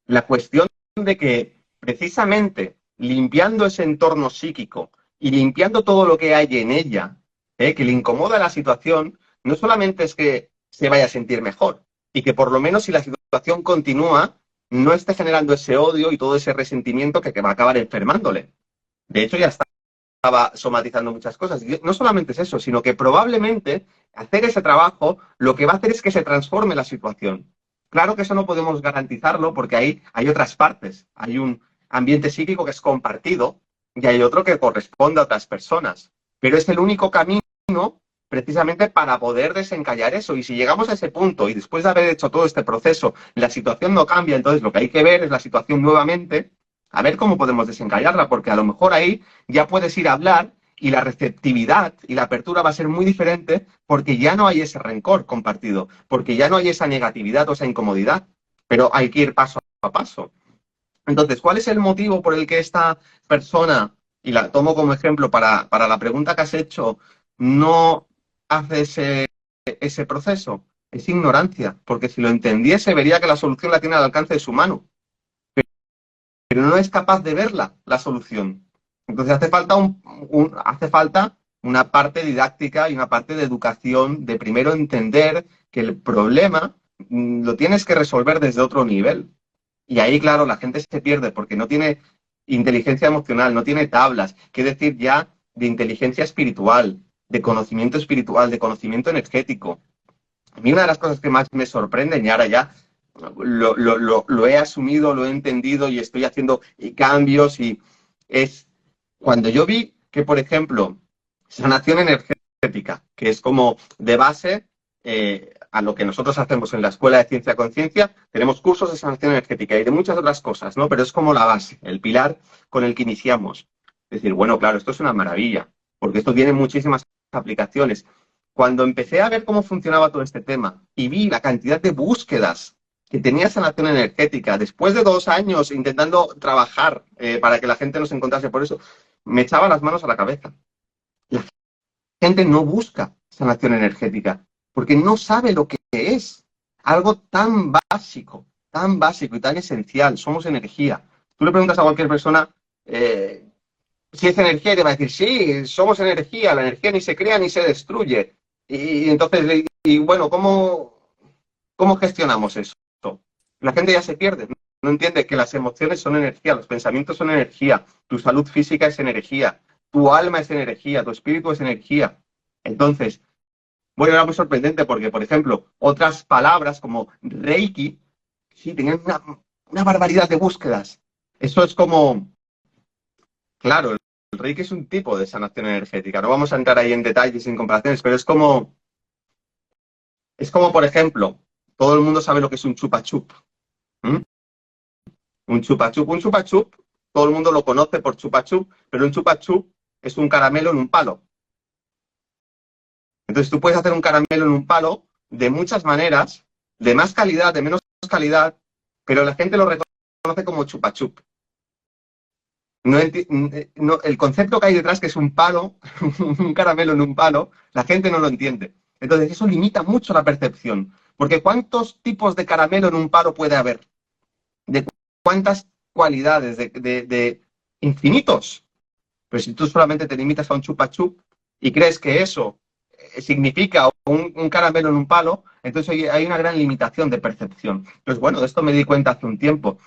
la cuestión de que precisamente limpiando ese entorno psíquico y limpiando todo lo que hay en ella, que le incomoda la situación, no solamente es que se vaya a sentir mejor y que por lo menos si la situación continúa, no esté generando ese odio y todo ese resentimiento que va a acabar enfermándole. De hecho, ya estaba somatizando muchas cosas. Y no solamente es eso, sino que probablemente hacer ese trabajo lo que va a hacer es que se transforme la situación. Claro que eso no podemos garantizarlo porque ahí hay otras partes. Hay un ambiente psíquico que es compartido y hay otro que corresponde a otras personas. Pero es el único camino precisamente para poder desencallar eso. Y si llegamos a ese punto y después de haber hecho todo este proceso, la situación no cambia, entonces lo que hay que ver es la situación nuevamente, a ver cómo podemos desencallarla, porque a lo mejor ahí ya puedes ir a hablar y la receptividad y la apertura va a ser muy diferente porque ya no hay ese rencor compartido, porque ya no hay esa negatividad o esa incomodidad, pero hay que ir paso a paso. Entonces, ¿cuál es el motivo por el que esta persona, y la tomo como ejemplo para la pregunta que has hecho, no hace ese proceso? Es ignorancia, porque si lo entendiese vería que la solución la tiene al alcance de su mano, pero no es capaz de verla, la solución. Entonces hace falta una parte didáctica y una parte de educación, de primero entender que el problema lo tienes que resolver desde otro nivel. Y ahí, claro, la gente se pierde porque no tiene inteligencia emocional, no tiene tablas, qué decir ya de inteligencia espiritual, de conocimiento energético. A mí una de las cosas que más me sorprenden, y ahora ya lo he asumido, lo he entendido y estoy haciendo cambios, y es cuando yo vi que, por ejemplo, sanación energética, que es como de base a lo que nosotros hacemos en la Escuela de Ciencia Conciencia, tenemos cursos de sanación energética y de muchas otras cosas, ¿no? Pero es como la base, el pilar con el que iniciamos. Es decir, bueno, claro, esto es una maravilla, porque esto tiene muchísimas aplicaciones. Cuando empecé a ver cómo funcionaba todo este tema y vi la cantidad de búsquedas que tenía sanación energética, después de 2 años intentando trabajar para que la gente nos encontrase por eso, me echaba las manos a la cabeza. La gente no busca sanación energética porque no sabe lo que es. Algo tan básico y tan esencial. Somos energía. Tú le preguntas a cualquier persona si es energía y te va a decir, sí, somos energía, la energía ni se crea ni se destruye. Y entonces, bueno, ¿cómo gestionamos eso? La gente ya se pierde, no entiende que las emociones son energía, los pensamientos son energía, tu salud física es energía, tu alma es energía, tu espíritu es energía. Entonces, bueno, era muy sorprendente porque, por ejemplo, otras palabras como Reiki, sí, tenían una barbaridad de búsquedas. Eso es como, claro, el Reiki es un tipo de sanación energética. No vamos a entrar ahí en detalles y en comparaciones, pero es como, por ejemplo, todo el mundo sabe lo que es un chupa chup. ¿Mm? Un chupa chup, todo el mundo lo conoce por chupa chup, pero un chupa chup es un caramelo en un palo. Entonces tú puedes hacer un caramelo en un palo de muchas maneras, de más calidad, de menos calidad, pero la gente lo reconoce como chupa chup. No, el concepto que hay detrás, que es un palo, un caramelo en un palo, la gente no lo entiende. Entonces eso limita mucho la percepción, porque ¿cuántos tipos de caramelo en un palo puede haber? ¿De cuántas cualidades? De infinitos. Pero si tú solamente te limitas a un chupa chup y crees que eso significa un caramelo en un palo, entonces hay una gran limitación de percepción. Entonces, bueno, de esto me di cuenta hace un tiempo.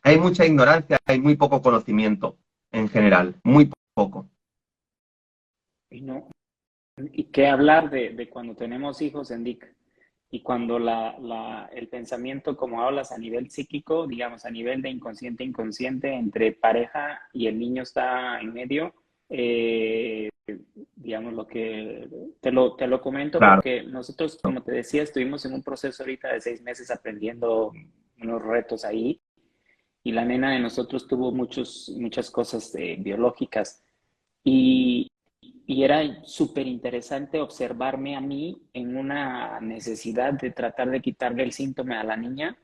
Hay mucha ignorancia, hay muy poco conocimiento en general, muy poco. Y no, y qué hablar de cuando tenemos hijos en DIC y cuando el pensamiento, como hablas a nivel psíquico, digamos a nivel de inconsciente inconsciente, entre pareja y el niño está en medio, digamos lo que te lo comento Claro. porque nosotros, como te decía, estuvimos en un proceso ahorita de 6 meses aprendiendo unos retos ahí y la nena de nosotros tuvo muchas cosas biológicas. Y, y era súper interesante observarme a mí en una necesidad de tratar de quitarle el síntoma a la niña,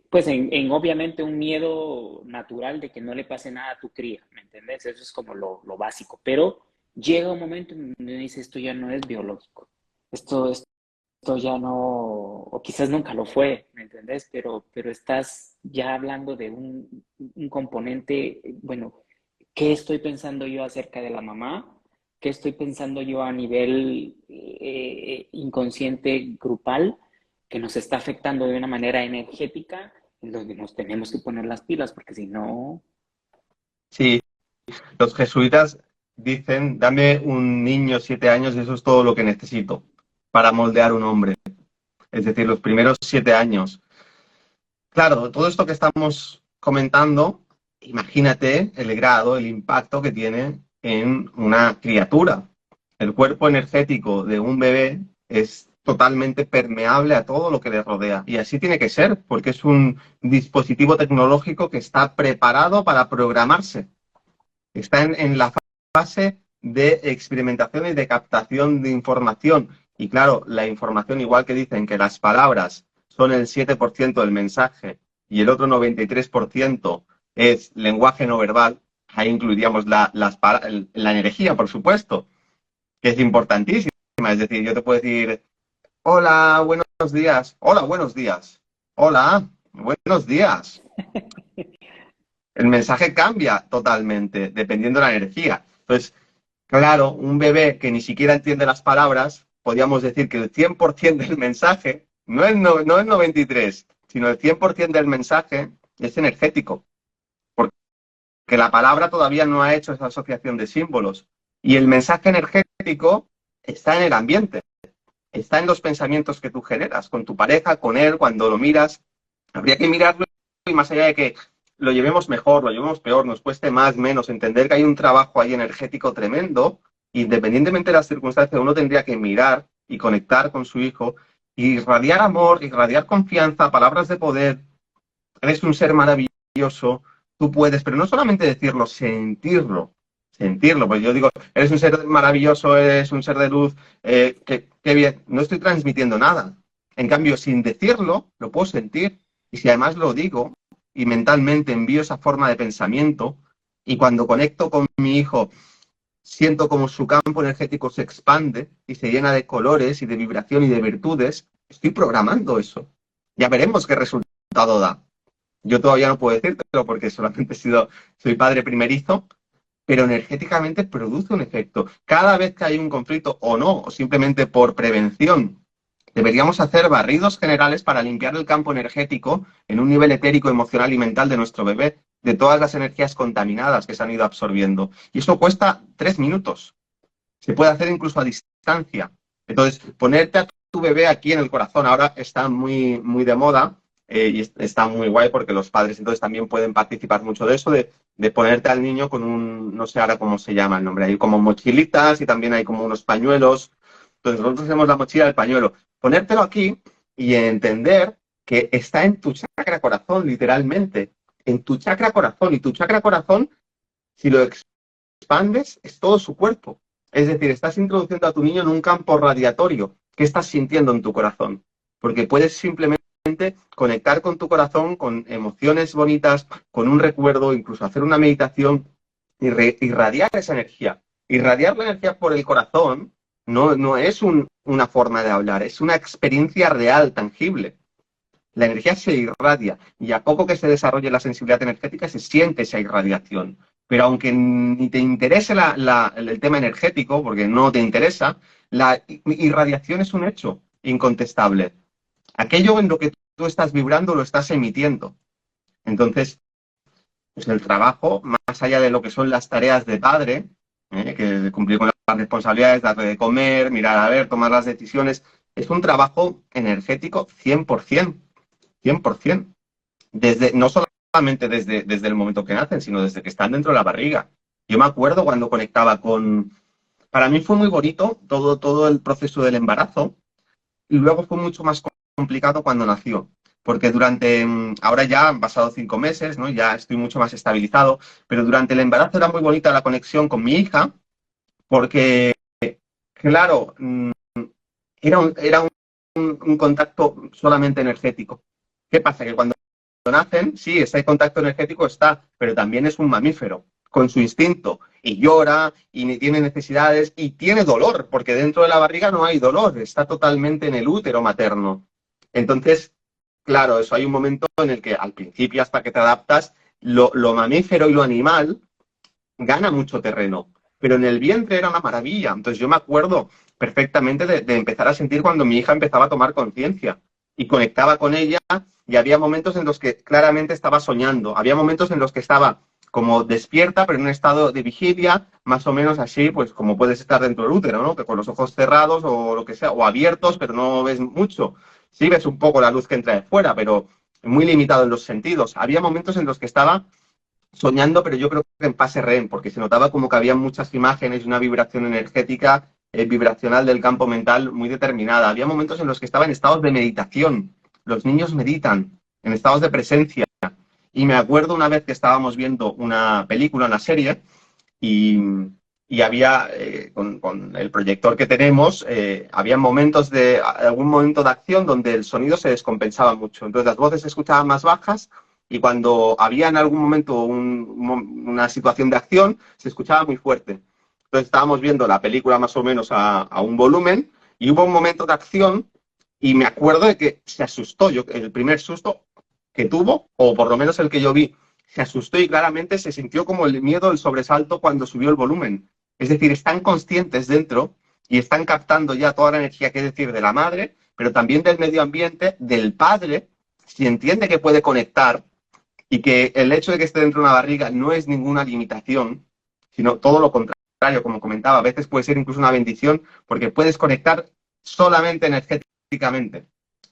pues en obviamente un miedo natural de que no le pase nada a tu cría, ¿me entendés? Eso es como lo básico, pero llega un momento en donde dice, esto ya no es biológico, esto ya no, o quizás nunca lo fue, ¿me entendés? Pero estás ya hablando de un componente, bueno, ¿qué estoy pensando yo acerca de la mamá? ¿Qué estoy pensando yo a nivel inconsciente grupal que nos está afectando de una manera energética en donde nos tenemos que poner las pilas? Porque si no, Sí, los jesuitas dicen, dame un niño 7 años y eso es todo lo que necesito para moldear un hombre. Es decir, los primeros 7 años. Claro, todo esto que estamos comentando, imagínate el grado, el impacto que tiene en una criatura. El cuerpo energético de un bebé es totalmente permeable a todo lo que le rodea. Y así tiene que ser, porque es un dispositivo tecnológico que está preparado para programarse. Está en la fase de experimentación y de captación de información. Y claro, la información, igual que dicen que las palabras son el 7% del mensaje y el otro 93% es lenguaje no verbal, ahí incluiríamos la energía, por supuesto, que es importantísima. Es decir, yo te puedo decir, hola, buenos días, hola, buenos días, hola, buenos días. El mensaje cambia totalmente dependiendo de la energía. Entonces, claro, un bebé que ni siquiera entiende las palabras, podríamos decir que el 100% del mensaje, no el 93, sino el 100% del mensaje es energético, porque la palabra todavía no ha hecho esa asociación de símbolos. Y el mensaje energético está en el ambiente, está en los pensamientos que tú generas con tu pareja, con él, cuando lo miras. Habría que mirarlo y más allá de que lo llevemos mejor, lo llevemos peor, nos cueste más, menos, entender que hay un trabajo ahí energético tremendo, independientemente de las circunstancias, uno tendría que mirar y conectar con su hijo, y irradiar amor, irradiar confianza, palabras de poder. Eres un ser maravilloso, tú puedes, pero no solamente decirlo, sentirlo. Sentirlo, pues yo digo, eres un ser maravilloso, eres un ser de luz, qué bien, no estoy transmitiendo nada. En cambio, sin decirlo, lo puedo sentir, y si además lo digo, y mentalmente envío esa forma de pensamiento, y cuando conecto con mi hijo, siento como su campo energético se expande y se llena de colores y de vibración y de virtudes, estoy programando eso. Ya veremos qué resultado da. Yo todavía no puedo decírtelo porque solamente soy padre primerizo, pero energéticamente produce un efecto. Cada vez que hay un conflicto o no, o simplemente por prevención, deberíamos hacer barridos generales para limpiar el campo energético en un nivel etérico, emocional y mental de nuestro bebé, de todas las energías contaminadas que se han ido absorbiendo. Y eso cuesta 3 minutos. Se puede hacer incluso a distancia. Entonces, ponerte a tu bebé aquí en el corazón ahora está muy, muy de moda, y está muy guay porque los padres entonces también pueden participar mucho de eso, de ponerte al niño con no sé ahora cómo se llama el nombre, hay como mochilitas y también hay como unos pañuelos. Entonces nosotros hacemos la mochila del pañuelo. Ponértelo aquí y entender que está en tu chakra corazón, literalmente. En tu chakra corazón. Y tu chakra corazón, si lo expandes, es todo su cuerpo. Es decir, estás introduciendo a tu niño en un campo radiatorio. ¿Qué estás sintiendo en tu corazón? Porque puedes simplemente conectar con tu corazón, con emociones bonitas, con un recuerdo, incluso hacer una meditación y irradiar esa energía. Irradiar la energía por el corazón no es una forma de hablar, es una experiencia real, tangible. La energía se irradia y a poco que se desarrolle la sensibilidad energética se siente esa irradiación. Pero aunque ni te interese el tema energético, porque no te interesa, la irradiación es un hecho incontestable. Aquello en lo que tú estás vibrando lo estás emitiendo. Entonces, pues el trabajo, más allá de lo que son las tareas de padre, que cumplir con las responsabilidades, darle de comer, mirar a ver, tomar las decisiones, es un trabajo energético 100%. 100%. No solamente desde el momento que nacen, sino desde que están dentro de la barriga. Yo me acuerdo cuando conectaba con... Para mí fue muy bonito todo el proceso del embarazo y luego fue mucho más complicado cuando nació. porque durante, ahora ya han pasado 5 meses, ¿no? Ya estoy mucho más estabilizado, pero durante el embarazo era muy bonita la conexión con mi hija, porque, claro, era un contacto solamente energético. ¿Qué pasa? Que cuando nacen, sí, ese contacto energético está, pero también es un mamífero con su instinto y llora y tiene necesidades y tiene dolor, porque dentro de la barriga no hay dolor, está totalmente en el útero materno. Entonces, claro, eso hay un momento en el que al principio, hasta que te adaptas, lo mamífero y lo animal gana mucho terreno, pero en el vientre era una maravilla. Entonces yo me acuerdo perfectamente de empezar a sentir cuando mi hija empezaba a tomar conciencia y conectaba con ella, y había momentos en los que claramente estaba soñando, había momentos en los que estaba como despierta, pero en un estado de vigilia, más o menos así, pues como puedes estar dentro del útero, ¿no? Que con los ojos cerrados o lo que sea, o abiertos, pero no ves mucho. Sí ves un poco la luz que entra de fuera, pero muy limitado en los sentidos. Había momentos en los que estaba soñando, pero yo creo que en fase REM, porque se notaba como que había muchas imágenes y una vibración energética, vibracional del campo mental muy determinada. Había momentos en los que estaba en estados de meditación. Los niños meditan en estados de presencia. Y me acuerdo una vez que estábamos viendo una película, una serie, y, y había, con el proyector que tenemos, había algún momento de acción donde el sonido se descompensaba mucho. Entonces las voces se escuchaban más bajas y cuando había en algún momento una situación de acción, se escuchaba muy fuerte. Entonces estábamos viendo la película más o menos a un volumen y hubo un momento de acción y me acuerdo de que se asustó. El primer susto que tuvo, o por lo menos el que yo vi, se asustó y claramente se sintió como el miedo, el sobresalto cuando subió el volumen. Es decir, están conscientes dentro y están captando ya toda la energía, que es decir, de la madre, pero también del medio ambiente, del padre, si entiende que puede conectar y que el hecho de que esté dentro de una barriga no es ninguna limitación, sino todo lo contrario, como comentaba, a veces puede ser incluso una bendición porque puedes conectar solamente energéticamente,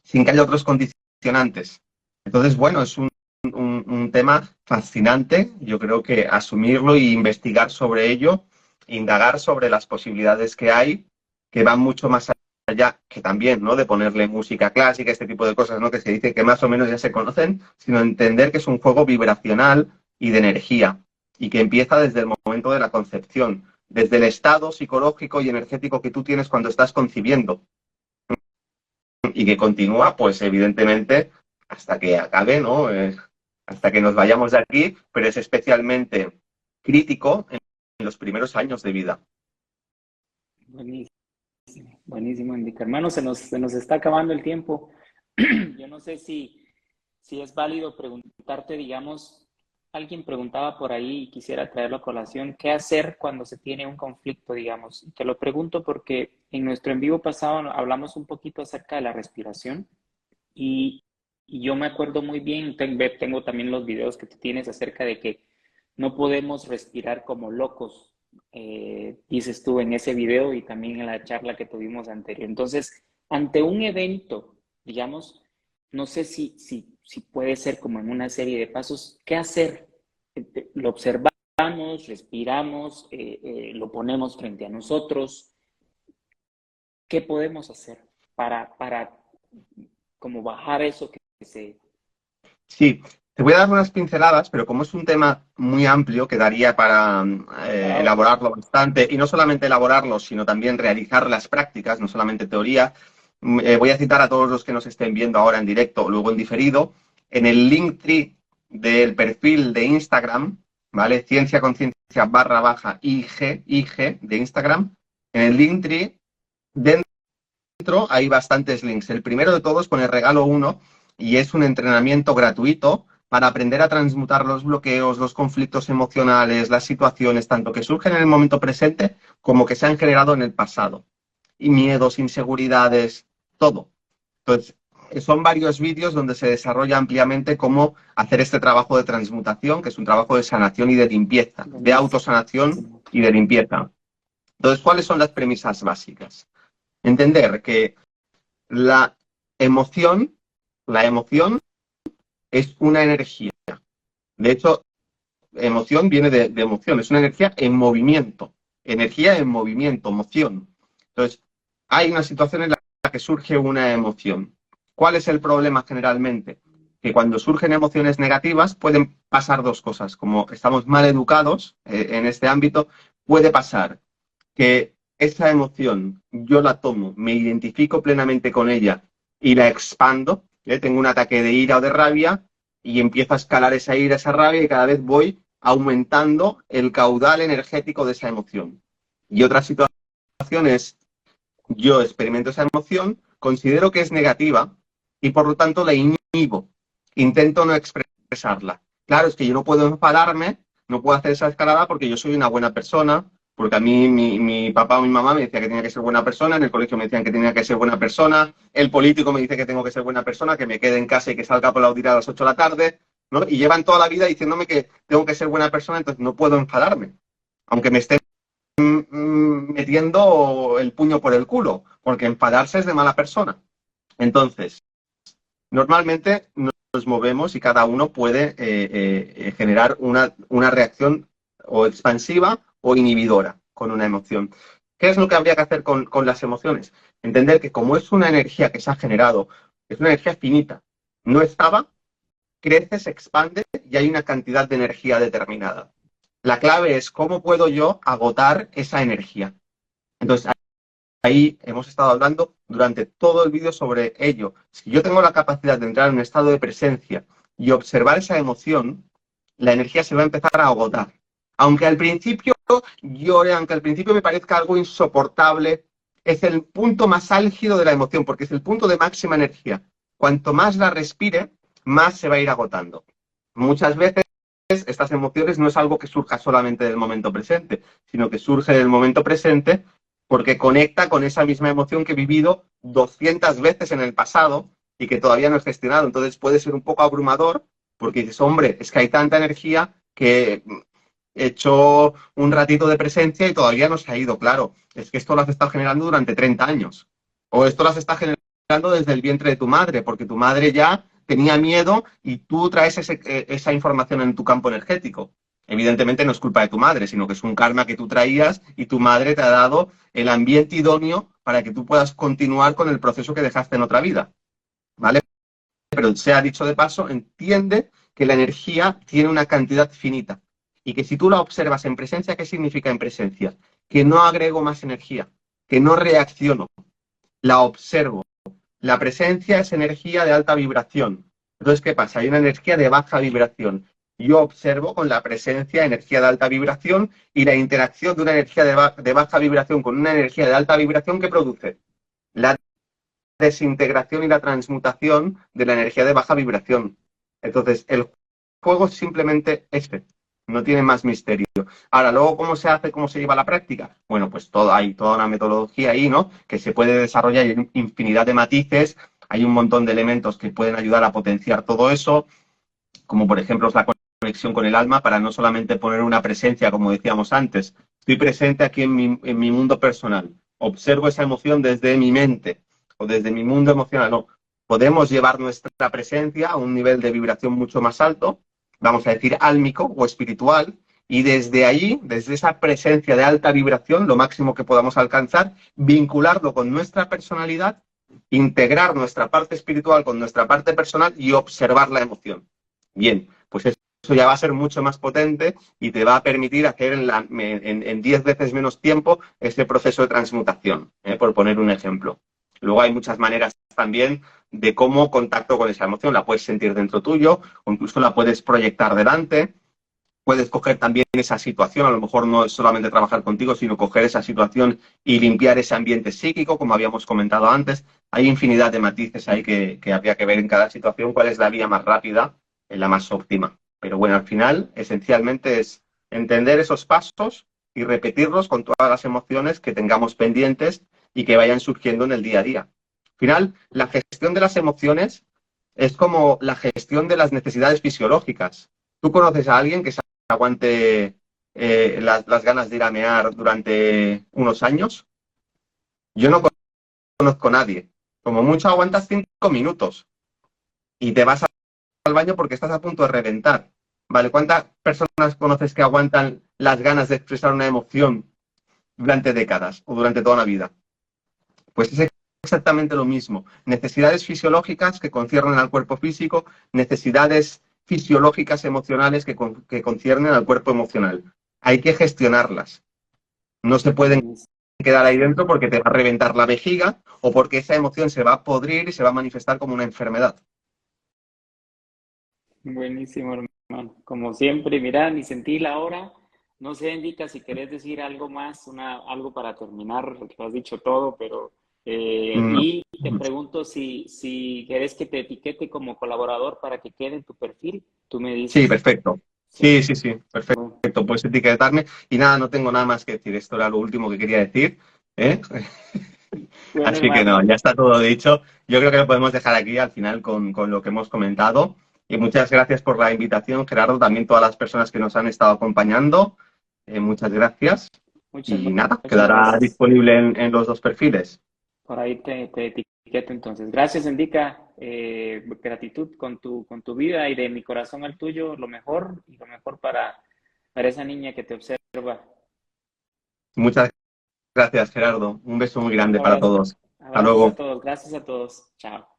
sin que haya otros condicionantes. Entonces, bueno, es un tema fascinante. Yo creo que asumirlo e investigar sobre ello, indagar sobre las posibilidades que hay, que van mucho más allá que también, ¿no? De ponerle música clásica, este tipo de cosas, ¿no? Que se dice que más o menos ya se conocen, sino entender que es un juego vibracional y de energía y que empieza desde el momento de la concepción, desde el estado psicológico y energético que tú tienes cuando estás concibiendo y que continúa, pues evidentemente, hasta que acabe, ¿no? Hasta que nos vayamos de aquí, pero es especialmente crítico en los primeros años de vida. Buenísimo, buenísimo, Enrique. Hermano, se nos está acabando el tiempo. Yo no sé si es válido preguntarte, digamos, alguien preguntaba por ahí y quisiera traerlo a colación, ¿qué hacer cuando se tiene un conflicto, digamos? Te lo pregunto porque en nuestro en vivo pasado hablamos un poquito acerca de la respiración y, y yo me acuerdo muy bien, tengo también los videos que tú tienes acerca de que no podemos respirar como locos, dices tú en ese video y también en la charla que tuvimos anterior. Entonces, ante un evento, digamos, no sé si puede ser como en una serie de pasos, ¿qué hacer? Lo observamos, respiramos, lo ponemos frente a nosotros. ¿Qué podemos hacer para como bajar eso que se... Sí, te voy a dar unas pinceladas, pero como es un tema muy amplio, que daría para Ok. elaborarlo bastante, y no solamente elaborarlo, sino también realizar las prácticas, no solamente teoría, voy a citar a todos los que nos estén viendo ahora en directo o luego en diferido, en el Linktree del perfil de Instagram, ¿vale? Ciencia Conciencia barra baja IG de Instagram, en el Linktree, dentro hay bastantes links. El primero de todos con el regalo 1 y es un entrenamiento gratuito para aprender a transmutar los bloqueos, los conflictos emocionales, las situaciones, tanto que surgen en el momento presente como que se han generado en el pasado. Y miedos, inseguridades, todo. Entonces, son varios vídeos donde se desarrolla ampliamente cómo hacer este trabajo de transmutación, que es un trabajo de sanación y de limpieza, de autosanación Buenísimo. y de limpieza. Entonces, ¿cuáles son las premisas básicas? Entender que la emoción, la emoción es una energía. De hecho, emoción viene de emoción, es una energía en movimiento, emoción. Entonces, hay una situación en la que surge una emoción. ¿Cuál es el problema generalmente? Que cuando surgen emociones negativas pueden pasar dos cosas. Como estamos mal educados en este ámbito, puede pasar que esa emoción yo la tomo, me identifico plenamente con ella y la expando, tengo un ataque de ira o de rabia y empiezo a escalar esa ira, esa rabia y cada vez voy aumentando el caudal energético de esa emoción. Y otra situación es, yo experimento esa emoción, considero que es negativa y por lo tanto la inhibo, intento no expresarla. Claro, es que yo no puedo enfadarme, no puedo hacer esa escalada porque yo soy una buena persona, porque a mí mi papá o mi mamá me decía que tenía que ser buena persona, en el colegio me decían que tenía que ser buena persona, el político me dice que tengo que ser buena persona, que me quede en casa y que salga por la auditoría a las 8 de la tarde, ¿no? Y llevan toda la vida diciéndome que tengo que ser buena persona, entonces no puedo enfadarme, aunque me estén metiendo el puño por el culo, porque enfadarse es de mala persona. Entonces, normalmente nos movemos y cada uno puede generar una reacción o expansiva o inhibidora con una emoción. ¿Qué es lo que habría que hacer con las emociones? Entender que como es una energía que se ha generado, es una energía finita, no estaba, crece, se expande y hay una cantidad de energía determinada. La clave es cómo puedo yo agotar esa energía. Entonces, ahí hemos estado hablando durante todo el vídeo sobre ello. Si yo tengo la capacidad de entrar en un estado de presencia y observar esa emoción, la energía se va a empezar a agotar. Aunque al principio llore, aunque al principio me parezca algo insoportable, es el punto más álgido de la emoción, porque es el punto de máxima energía. Cuanto más la respire, más se va a ir agotando. Muchas veces estas emociones no es algo que surja solamente del momento presente, sino que surge del momento presente porque conecta con esa misma emoción que he vivido 200 veces en el pasado y que todavía no he gestionado. Entonces puede ser un poco abrumador porque dices, hombre, es que hay tanta energía que he hecho un ratito de presencia y todavía no se ha ido. Claro, es que esto lo has estado generando durante 30 años. O esto lo has estado generando desde el vientre de tu madre, porque tu madre ya tenía miedo y tú traes esa información en tu campo energético. Evidentemente no es culpa de tu madre, sino que es un karma que tú traías y tu madre te ha dado el ambiente idóneo para que tú puedas continuar con el proceso que dejaste en otra vida. ¿Vale? Pero sea dicho de paso, entiende que la energía tiene una cantidad finita y que si tú la observas en presencia, ¿qué significa en presencia? Que no agrego más energía, que no reacciono, la observo. La presencia es energía de alta vibración. Entonces, ¿qué pasa? Hay una energía de baja vibración. Yo observo con la presencia energía de alta vibración y la interacción de una energía de baja vibración con una energía de alta vibración que produce la desintegración y la transmutación de la energía de baja vibración. Entonces, el juego es simplemente este. No tiene más misterio. Ahora, luego, ¿cómo se hace, cómo se lleva a la práctica? Bueno, pues hay toda una metodología ahí, ¿no? Que se puede desarrollar, hay infinidad de matices, hay un montón de elementos que pueden ayudar a potenciar todo eso, como por ejemplo es la conexión con el alma, para no solamente poner una presencia, como decíamos antes. Estoy presente aquí en mi mundo personal. Observo esa emoción desde mi mente o desde mi mundo emocional. No, podemos llevar nuestra presencia a un nivel de vibración mucho más alto, vamos a decir álmico o espiritual, y desde allí, desde esa presencia de alta vibración, lo máximo que podamos alcanzar, vincularlo con nuestra personalidad, integrar nuestra parte espiritual con nuestra parte personal y observar la emoción. Bien, pues eso ya va a ser mucho más potente y te va a permitir hacer en 10 veces menos tiempo ese proceso de transmutación, por poner un ejemplo. Luego hay muchas maneras también de cómo contacto con esa emoción. La puedes sentir dentro tuyo o incluso la puedes proyectar delante. Puedes coger también esa situación, a lo mejor no es solamente trabajar contigo, sino coger esa situación y limpiar ese ambiente psíquico, como habíamos comentado antes. Hay infinidad de matices ahí que habría que ver en cada situación cuál es la vía más rápida, la más óptima. Pero bueno, al final, esencialmente es entender esos pasos y repetirlos con todas las emociones que tengamos pendientes y que vayan surgiendo en el día a día. Al final, la gestión de las emociones es como la gestión de las necesidades fisiológicas. ¿Tú conoces a alguien que aguante las ganas de ir a mear durante unos años? Yo no conozco a nadie. Como mucho aguantas 5 minutos y te vas al baño porque estás a punto de reventar. ¿Vale? ¿Cuántas personas conoces que aguantan las ganas de expresar una emoción durante décadas o durante toda una vida? Pues ese exactamente lo mismo. Necesidades fisiológicas que conciernen al cuerpo físico, necesidades fisiológicas emocionales que conciernen al cuerpo emocional. Hay que gestionarlas. No se pueden quedar ahí dentro porque te va a reventar la vejiga o porque esa emoción se va a podrir y se va a manifestar como una enfermedad. Buenísimo, hermano. Como siempre, mira, ni sentí la hora. No sé, Indica, si querés decir algo más, algo para terminar, lo has dicho todo, pero... No. y te pregunto si querés que te etiquete como colaborador para que quede en tu perfil. Tú me Sí, dices. perfecto. Sí. Sí, sí, sí, Bueno, perfecto. Puedes etiquetarme. Y nada, no tengo nada más que decir. Esto era lo último que quería decir. ¿Eh? bueno, Así que no, hermano. ya está todo dicho. Yo creo que lo podemos dejar aquí al final con lo que hemos comentado. Y muchas gracias por la invitación, Gerardo, también todas las personas que nos han estado acompañando. Muchas gracias. Muchas, Y nada, muchas quedará gracias. disponible en los dos perfiles. Por ahí te etiqueto entonces. Gracias, Indica. Gratitud con tu vida y de mi corazón al tuyo, lo mejor y lo mejor para esa niña que te observa. Muchas gracias, Gerardo. Un beso muy Un grande para abrazo. todos. Hasta Abrazos a luego. todos. Gracias a todos. Chao.